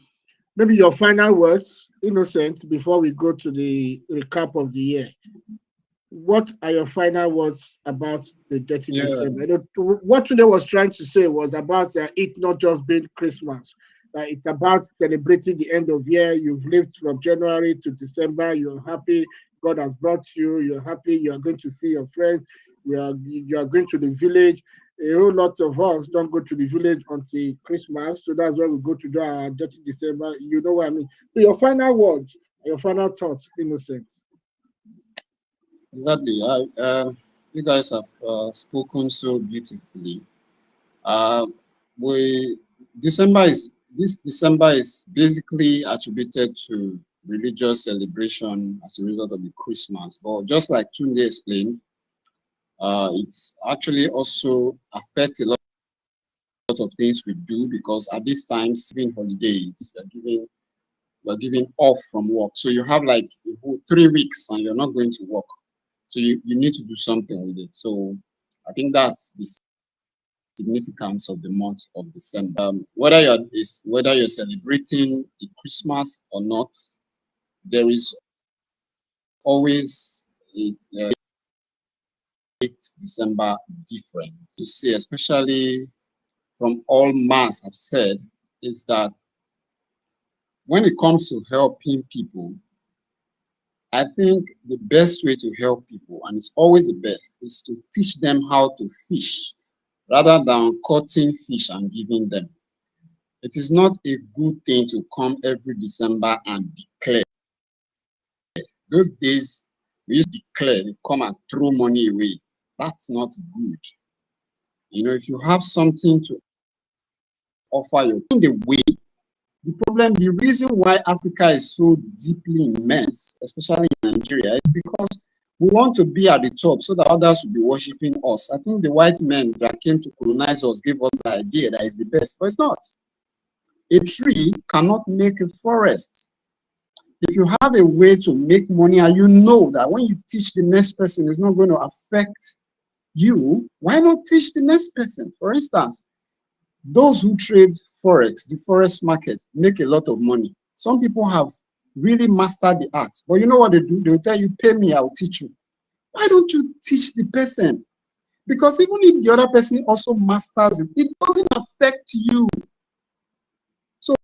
Speaker 1: maybe your final words, Innocent, before we go to the recap of the year. What are your final words about the Dirty
Speaker 5: Yeah,
Speaker 1: December? What Tunde was trying to say was about it not just being Christmas. It's about celebrating the end of year. You've lived from January to December. You're happy God has brought you. You're happy you are going to see your friends. You are going to the village. A whole lot of us don't go to the village until Christmas. So that's why we go to do our Dirty December. You know what I mean? So your final words, your final thoughts, Innocent.
Speaker 5: exactly. You guys have spoken so beautifully. Uh, we this December is basically attributed to religious celebration as a result of the Christmas. But just like Tunde explained, it's actually also affects a lot of things we do because at this time, giving holidays, we're giving off from work. So you have like a whole 3 weeks and you're not going to work. So you need to do something with it. So I think that's the significance of the month of December. Whether you're celebrating the Christmas or not, there is always a 8th December difference to see, especially from all mass have said, is that when it comes to helping people, I think the best way to help people, and it's always the best, is to teach them how to fish rather than cutting fish and giving them. It is not a good thing to come every December and declare. Those days, we used to declare, they come and throw money away. That's not good. If you have something to offer, you're in the way. The reason why Africa is so deeply immense, especially in Nigeria, is because we want to be at the top so that others will be worshiping us. I think the white men that came to colonize us gave us the idea that is the best, but it's not. A tree cannot make a forest. If you have a way to make money and you know that when you teach the next person, it's not going to affect you, why not teach the next person? For instance, those who trade forex, the forex market, make a lot of money. Some people have really mastered the art, but you know what they do? They will tell you, pay me, I'll teach you. Why don't you teach the person? Because even if the other person also masters it, it doesn't affect you. So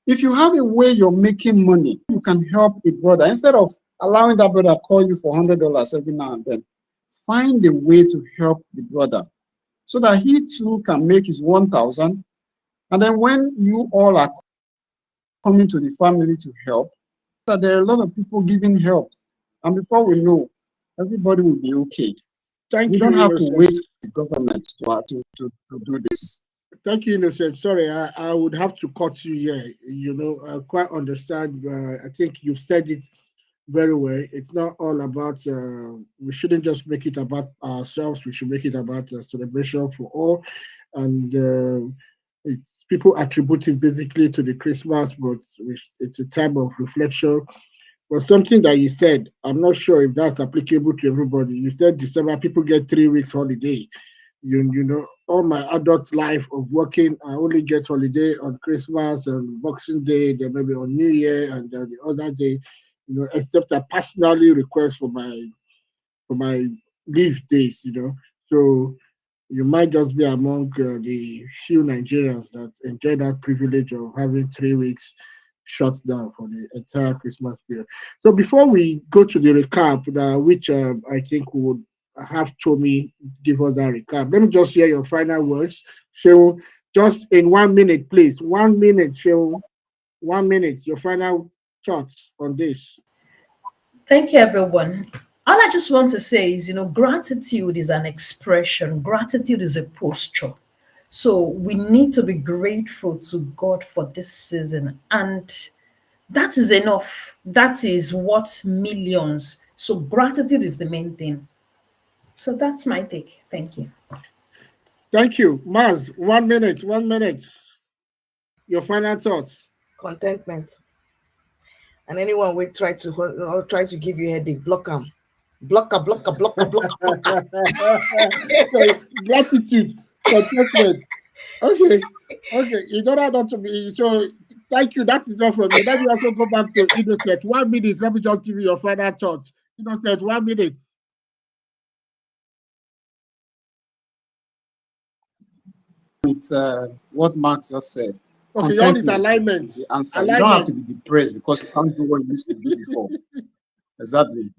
Speaker 5: if you have a way you're making money, you can help a brother. Instead of allowing that brother call you for $100 every now and then, find a way to help the brother so that he too can make his 1,000. And then when you all are coming to the family to help, that there are a lot of people giving help. And before we know, everybody will be okay.
Speaker 1: Thank
Speaker 5: We
Speaker 1: you,
Speaker 5: don't have to
Speaker 1: Innocent.
Speaker 5: wait for the government to do this.
Speaker 1: Thank you, Innocent. Sorry, I would have to cut you here. I quite understand. I think you've said it very well. It's not all about, we shouldn't just make it about ourselves. We should make it about a celebration for all. And people attribute it basically to the Christmas, but it's a time of reflection. But something that you said, I'm not sure if that's applicable to everybody. You said December, people get 3 weeks holiday. All my adult life of working, I only get holiday on Christmas and Boxing Day, then maybe on New Year, and then the other day, except I personally request for my leave days. So you might just be among the few Nigerians that enjoy that privilege of having 3 weeks shut down for the entire Christmas period. So before we go to the recap, which I think we would have Tommy give us that recap. Let me just hear your final words, Sheon. Just in 1 minute, please. 1 minute, Sheon. 1 minute. Your final thoughts on this.
Speaker 2: Thank you, everyone. All I just want to say is, gratitude is an expression, gratitude is a posture. So we need to be grateful to God for this season. And That is enough. That is what millions. So gratitude is the main thing. So that's my take. Thank you.
Speaker 1: Thank you. Maz, 1 minute, 1 minute. Your final thoughts.
Speaker 4: Contentment. And anyone will try to or try to give you headache, block them. Blocker, blocker, blocker, blocker, blocker.
Speaker 1: So gratitude, contentment. Okay. Okay. You don't have that to be. So thank you. That is all from me. Let me also go back to Innocent. 1 minute. Let me just give you your final thoughts. Innocent, 1 minute.
Speaker 5: It's what Mark just said.
Speaker 1: Okay, all these
Speaker 5: Contentment is
Speaker 1: alignments.
Speaker 5: the answer. You don't have to
Speaker 1: Alignment.
Speaker 5: be depressed because you can't do what you used to do before. Exactly.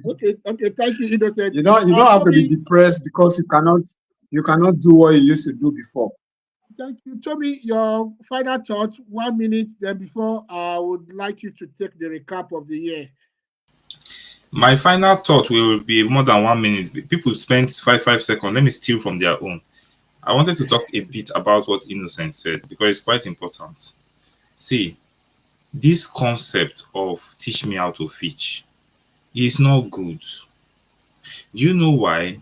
Speaker 1: Okay, okay. Thank you, Innocent.
Speaker 5: You don't have to be
Speaker 1: Tommy,
Speaker 5: depressed because you cannot do what you used to do before.
Speaker 1: thank you. Tommy, your final thoughts, 1 minute. Then before I would like you to take the recap of the year.
Speaker 6: My final thought will be more than 1 minute. People spend 5 seconds. Let me steal from their own. I wanted to talk a bit about what Innocent said because it's quite important. See, this concept of teach me how to fish is not good. Do you know why?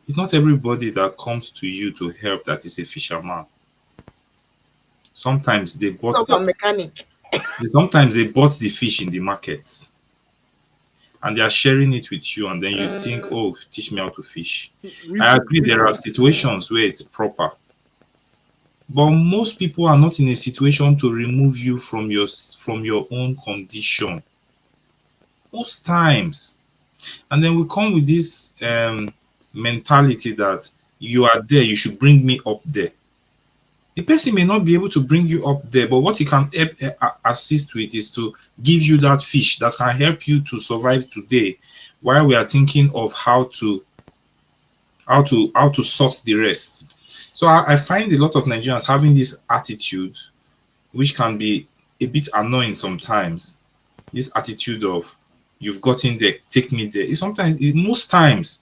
Speaker 6: It's not everybody that comes to you to help that is a fisherman. Sometimes they bought
Speaker 4: Some
Speaker 6: the
Speaker 4: mechanic.
Speaker 6: sometimes they bought the fish in the market and they are sharing it with you, and then you think, oh, teach me how to fish. I
Speaker 1: Wisdom,
Speaker 6: agree there are
Speaker 1: wisdom.
Speaker 6: situations where it's proper, but most people are not in a situation to remove you from your own condition most times. And then we come with this mentality that you are there, you should bring me up there. The person may not be able to bring you up there, but what he can help, assist with is to give you that fish that can help you to survive today, while we are thinking of how to sort the rest. So I find a lot of Nigerians having this attitude, which can be a bit annoying sometimes. This attitude of you've gotten there, take me there. Most times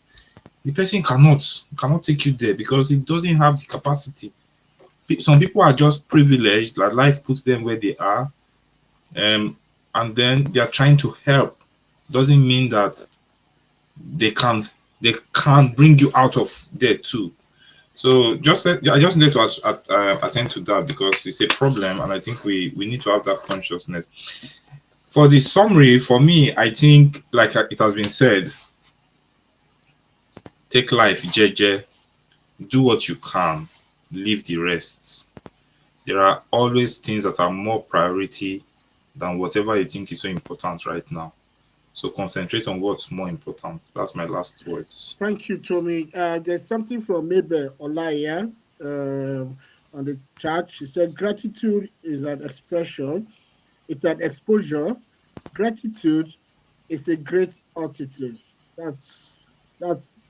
Speaker 6: the person cannot take you there because it doesn't have the capacity. Some people are just privileged that life puts them where they are, um, and then they are trying to help. Doesn't mean that they can they can't bring you out of there too. So I just need to attend to that because it's a problem, and I think we need to have that consciousness. For the summary, for me, I think like it has been said, take life jeje, do what you can, leave the rest. There are always things that are more priority than whatever you think is so important right now. So concentrate on what's more important. That's my last words.
Speaker 1: Thank you, Tommy. There's something from Mabel Olaya on the chat. She said, gratitude is an expression, it's an exposure. Gratitude is a great altitude. That's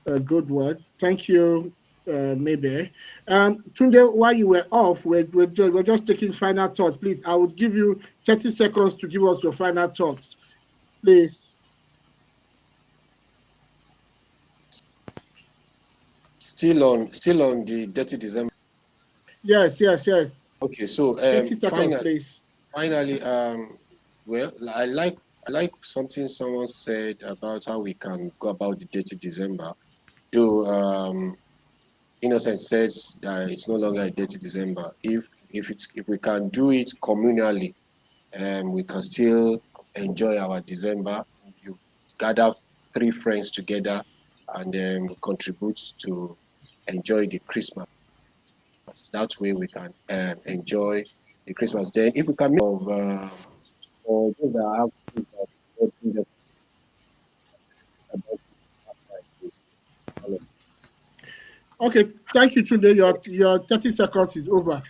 Speaker 1: a good word. Thank you, Maybe. Tunde, while you were off, we're just taking final thoughts. Please, I would give you 30 seconds to give us your final thoughts. Please.
Speaker 3: Still on the Detty December.
Speaker 1: Yes, yes, yes.
Speaker 3: Okay, so
Speaker 1: 30 seconds, please.
Speaker 3: finally, well, I like something someone said about how we can go about the Detty December. Though Innocent says that it's no longer a Detty December. If we can do it communally, we can still enjoy our December. You gather three friends together and contribute to enjoy the Christmas. That way we can enjoy the Christmas. Then if we can make of for those that have kids that don't think that about it.
Speaker 1: Okay, thank you, Tunde. Your 30 seconds is over.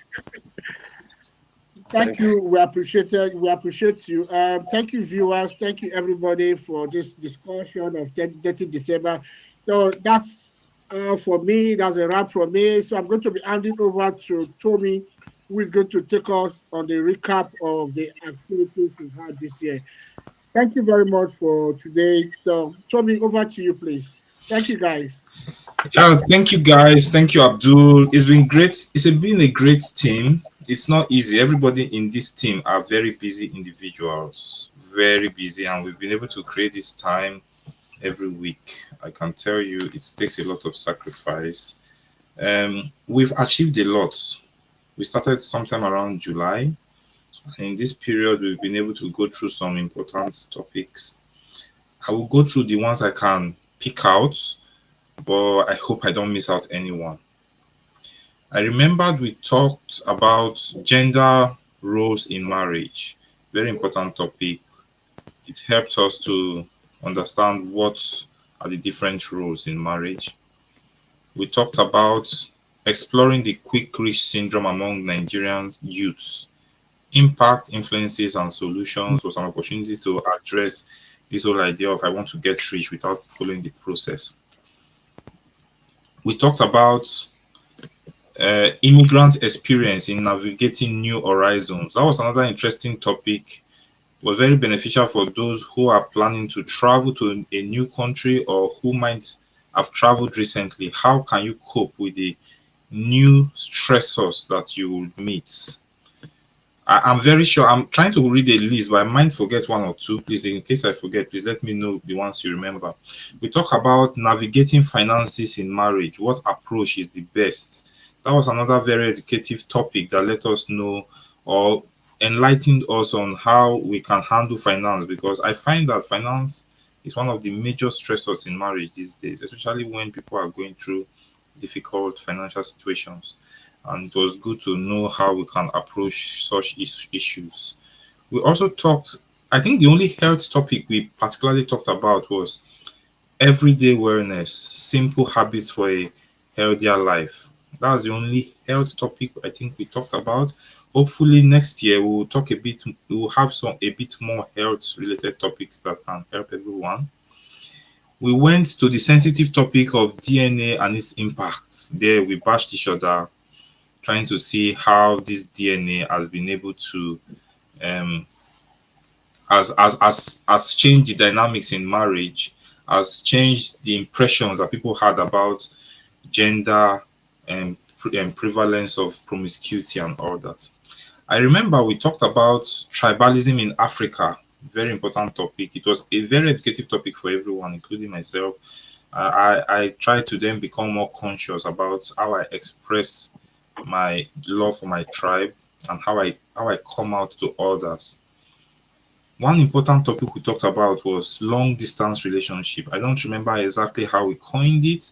Speaker 1: Thank
Speaker 3: Thank you.
Speaker 1: you. We appreciate it. We appreciate you. Thank you, viewers. Thank you, everybody, for this discussion of Detty December. So that's for me. That's a wrap for me. So I'm going to be handing over to Tommy, who is going to take us on the recap of the activities we've had this year. Thank you very much for today. So, Tommy, over to you, please. Thank you, guys.
Speaker 6: Yeah, thank you guys. Thank you, Abdul. It's been great. Been a great team. it's not easy. Everybody in this team are very busy individuals, very busy, and we've been able to create this time every week. I can tell you it takes a lot of sacrifice. We've achieved a lot. We started sometime around July. In this period, we've been able to go through some important topics. I will go through the ones I can pick out, but I hope I don't miss out anyone. I remembered we talked about gender roles in marriage. Very important topic. It helped us to understand what are the different roles in marriage. We talked about exploring the quick rich syndrome among Nigerian youths. Impact, influences, and solutions was an opportunity to address this whole idea of I want to get rich without following the process. We talked about immigrant experience in navigating new horizons. That was another interesting topic. It was very beneficial for those who are planning to travel to a new country or who might have traveled recently. How can you cope with the new stressors that you will meet? I'm very sure I'm trying to read a list, but I might forget one or two. Please, in case I forget, please let me know the ones you remember. We talk about navigating finances in marriage. What approach is the best? That was another very educative topic that let us know or enlightened us on how we can handle finance, because I find that finance is one of the major stressors in marriage these days, especially when people are going through difficult financial situations. And it was good to know how we can approach such issues. We also talked, I think the only health topic we particularly talked about was everyday wellness, simple habits for a healthier life. That's the only health topic I think we talked about. Hopefully next year we'll talk a bit, we'll have some a bit more health related topics that can help everyone. We went to the sensitive topic of DNA and its impacts. There we bashed each other, trying to see how this DNA has been able to um has changed the dynamics in marriage, has changed the impressions that people had about gender and, prevalence of promiscuity and all that. I remember we talked about tribalism in Africa. Very important topic. It was a very educative topic for everyone, including myself. I tried to then become more conscious about how I express my love for my tribe and how I come out to others. One important topic we talked about was long distance relationship. I don't remember exactly how we coined it,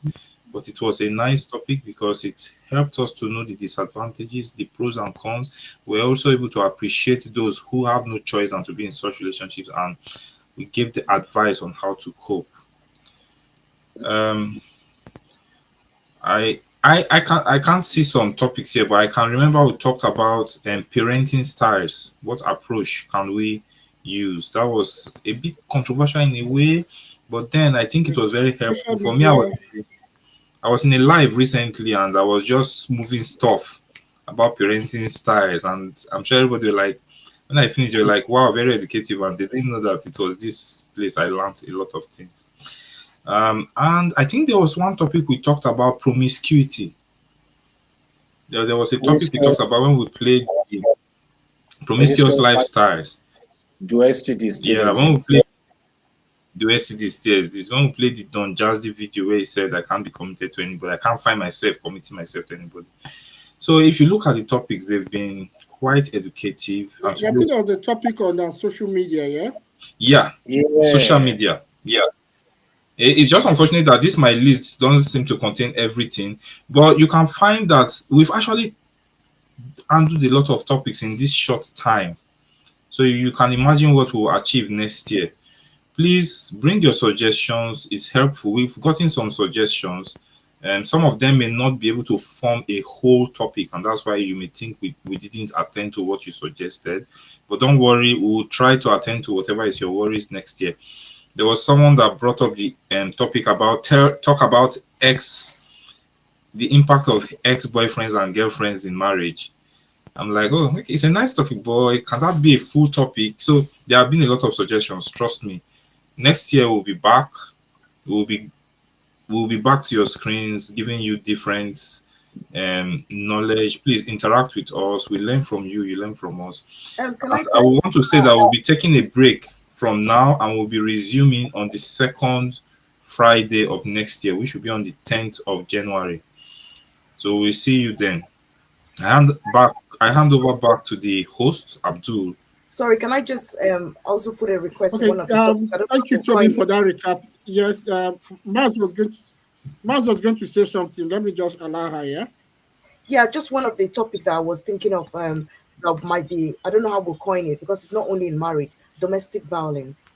Speaker 6: but it was a nice topic because it helped us to know the disadvantages, the pros and cons. We're also able to appreciate those who have no choice than to be in such relationships, and we gave the advice on how to cope. Um, I can't see some topics here, but I can remember we talked about parenting styles. What approach can we use? That was a bit controversial in a way, but then I think it was very helpful
Speaker 1: Social
Speaker 6: for me.
Speaker 1: media.
Speaker 6: I was in a live recently, and I was just moving stuff about parenting styles, and I'm sure everybody were like, when I finished, they're like, "Wow, very educative," and they didn't know that it was this place I learned a lot of things. And I think there was one topic we talked about promiscuity. There was a topic we talked
Speaker 3: Promiscuous,
Speaker 6: about when we played the promiscuous
Speaker 3: promiscuous
Speaker 6: lifestyles.
Speaker 3: do STD still
Speaker 6: Yeah, when we
Speaker 3: exists?
Speaker 6: played the SCD stairs, this when we played the Don Jazzy video where he said I can't be committed to anybody, I can't find myself committing myself to anybody. So if you look at the topics, they've been quite educative and to
Speaker 1: I
Speaker 6: look,
Speaker 1: think there was a topic on social media, yeah?
Speaker 6: yeah, social
Speaker 3: Yeah.
Speaker 6: media. Yeah. It's just unfortunate that this my list doesn't seem to contain everything, but you can find that we've actually handled a lot of topics in this short time. So you can imagine what we'll achieve next year. Please bring your suggestions. It's helpful. We've gotten some suggestions, and some of them may not be able to form a whole topic, and that's why you may think we didn't attend to what you suggested. But don't worry, we'll try to attend to whatever is your worries next year. There was someone that brought up the topic about talk about the impact of ex-boyfriends and girlfriends in marriage. I'm like, oh, okay, it's a nice topic, boy. Can that be a full topic? So there have been a lot of suggestions. Trust me. Next year we'll be back. We'll be back to your screens, giving you different knowledge. Please interact with us. We learn from you. You learn from us.
Speaker 4: Can
Speaker 6: And
Speaker 4: I
Speaker 6: I
Speaker 4: just
Speaker 6: want to say that we'll be taking a break from now, and we'll be resuming on the second Friday of next year, which will be on the 10th of January. So we'll see you then. I hand back. I hand over back to the host, Abdul.
Speaker 4: sorry? Can I just also put a request for
Speaker 1: Okay,
Speaker 4: one of the topics? I don't know
Speaker 1: thank you,
Speaker 4: how we'll
Speaker 1: Toby,
Speaker 4: coin
Speaker 1: for
Speaker 4: it.
Speaker 1: that recap. Yes, Mars was going to say something. Let me just allow her. Yeah.
Speaker 4: Yeah, just one of the topics I was thinking of that might be, I don't know how we'll coin it because it's not only in marriage, domestic violence,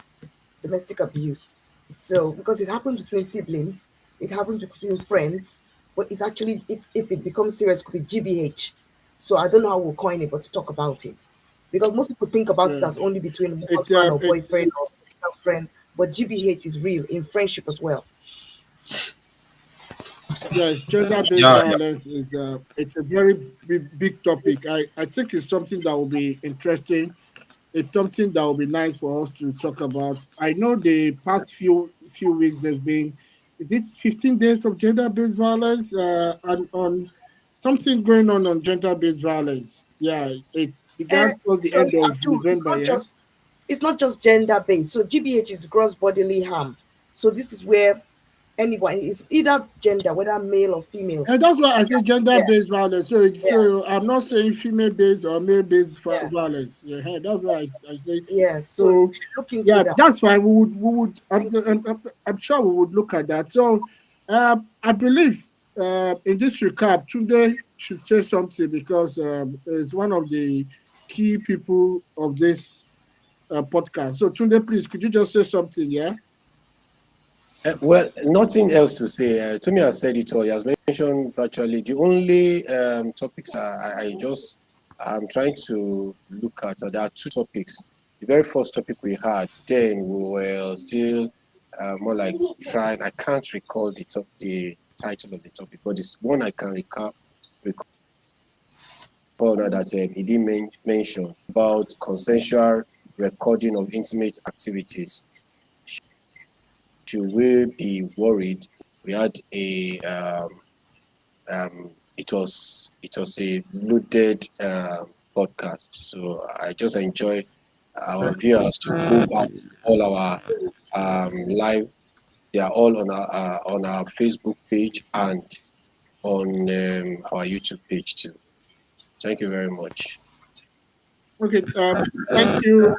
Speaker 4: domestic abuse. So because it happens between siblings, it happens between friends, but it's actually, if it becomes serious, it could be GBH. So I don't know how we'll coin it, but to talk about it. Because most people think about it
Speaker 1: Yeah.
Speaker 4: as only between
Speaker 1: It's
Speaker 4: husband or boyfriend or girlfriend, but GBH is real in friendship as well.
Speaker 1: yes, gender-based
Speaker 6: Yeah, yeah.
Speaker 1: violence is it's a very big topic. I think it's something that will be interesting. It's something that will be nice for us to talk about. I know the past few weeks there's been, is it 15 days of gender-based violence and on something going on gender-based violence. Yeah, it began towards the
Speaker 4: Sorry,
Speaker 1: end of
Speaker 4: Abdul,
Speaker 1: November. Yeah.
Speaker 4: it's not just gender based. So GBH is gross bodily harm. So this is where anyone is either gender, whether male or female.
Speaker 1: And that's why I say
Speaker 4: Yeah,
Speaker 1: gender-based violence. So
Speaker 4: yes,
Speaker 1: I'm not saying female-based or male-based
Speaker 4: yeah,
Speaker 1: violence. Yeah, that's why I say.
Speaker 4: yes. So we
Speaker 1: So
Speaker 4: should look into
Speaker 1: yeah,
Speaker 4: that.
Speaker 1: that's fine. We would.
Speaker 4: Thank you.
Speaker 1: I'm sure we would look at that. So I believe in this recap, Tunde should say something because is one of the key people of this podcast. So Tunde, please, could you just say something? Yeah.
Speaker 3: Well, nothing else to say. Tommy has said it all. He has mentioned virtually the only topics I just I'm trying to look at. There are two topics. The very first topic we had, then we were still more like trying. I can't recall the title of the topic, but it's one I can recall now that he didn't mention about consensual recording of intimate activities. Should we be worried? We had it was a loaded podcast, so I just enjoy our viewers to go back to all our live. They are all on our Facebook page and on our YouTube page too. Thank you very much.
Speaker 1: Okay. Thank you.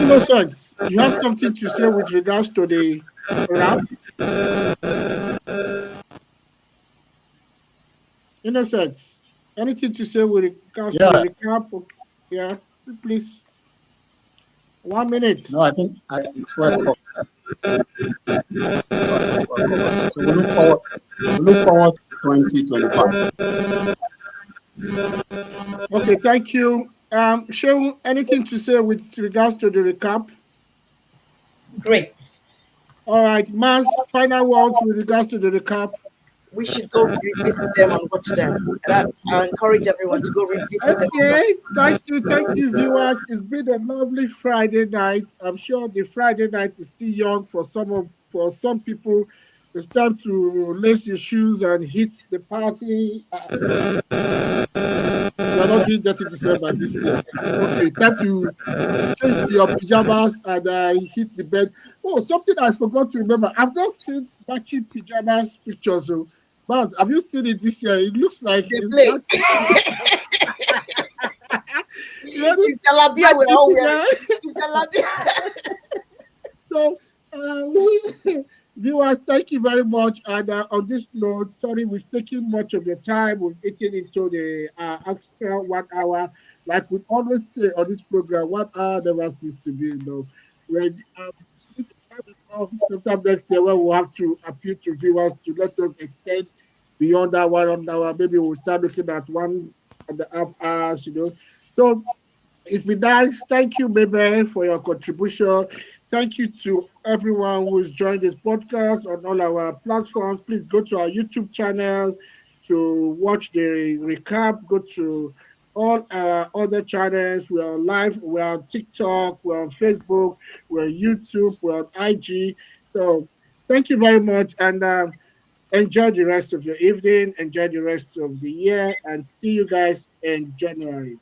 Speaker 1: Innocence, you have something to say with regards to the rap? Innocence, anything to say with regards to the
Speaker 5: Yeah,
Speaker 1: recap? Okay. Yeah, please. 1 minute.
Speaker 5: no, I think it's well covered. It's well covered. So we look forward to 2025.
Speaker 1: Okay, thank you. Shehu, anything to say with regards to the recap?
Speaker 2: Great.
Speaker 1: All right, Mars, final words with regards to the recap.
Speaker 4: We should go revisit them and watch them. That's I encourage everyone to go revisit them and watch.
Speaker 1: Okay, thank you, viewers. It's been a lovely Friday night. I'm sure the Friday night is still young for some people. It's time to lace your shoes and hit the party. We're not doing Detty December this year. Okay, time to change your pajamas and hit the bed. Oh, something I forgot to remember. I've just seen matching pajamas pictures. So, Baz, have you seen it this year? It looks like
Speaker 4: They
Speaker 1: it's
Speaker 4: play.
Speaker 1: that. You know, this
Speaker 4: It's Jalabia we're all
Speaker 1: matching
Speaker 4: wearing.
Speaker 1: yeah.
Speaker 4: It's Jalabia.
Speaker 1: So, viewers, thank you very much. And on this note, sorry we've taken much of your time. We've eaten into the extra 1 hour. Like we always say on this program, 1 hour never seems to be enough. When sometime next year, when we'll have to appeal to viewers to let us extend beyond that 1 hour, maybe we'll start looking at 1.5 hours. So it's been nice. Thank you, Bebe, for your contribution. Thank you to everyone who's joined this podcast on all our platforms. Please go to our YouTube channel to watch the recap. Go to all our other channels. We're on live. We're on TikTok. We're on Facebook. We're on YouTube. We're on IG. So thank you very much. And Enjoy the rest of your evening, enjoy the rest of the year, and see you guys in January.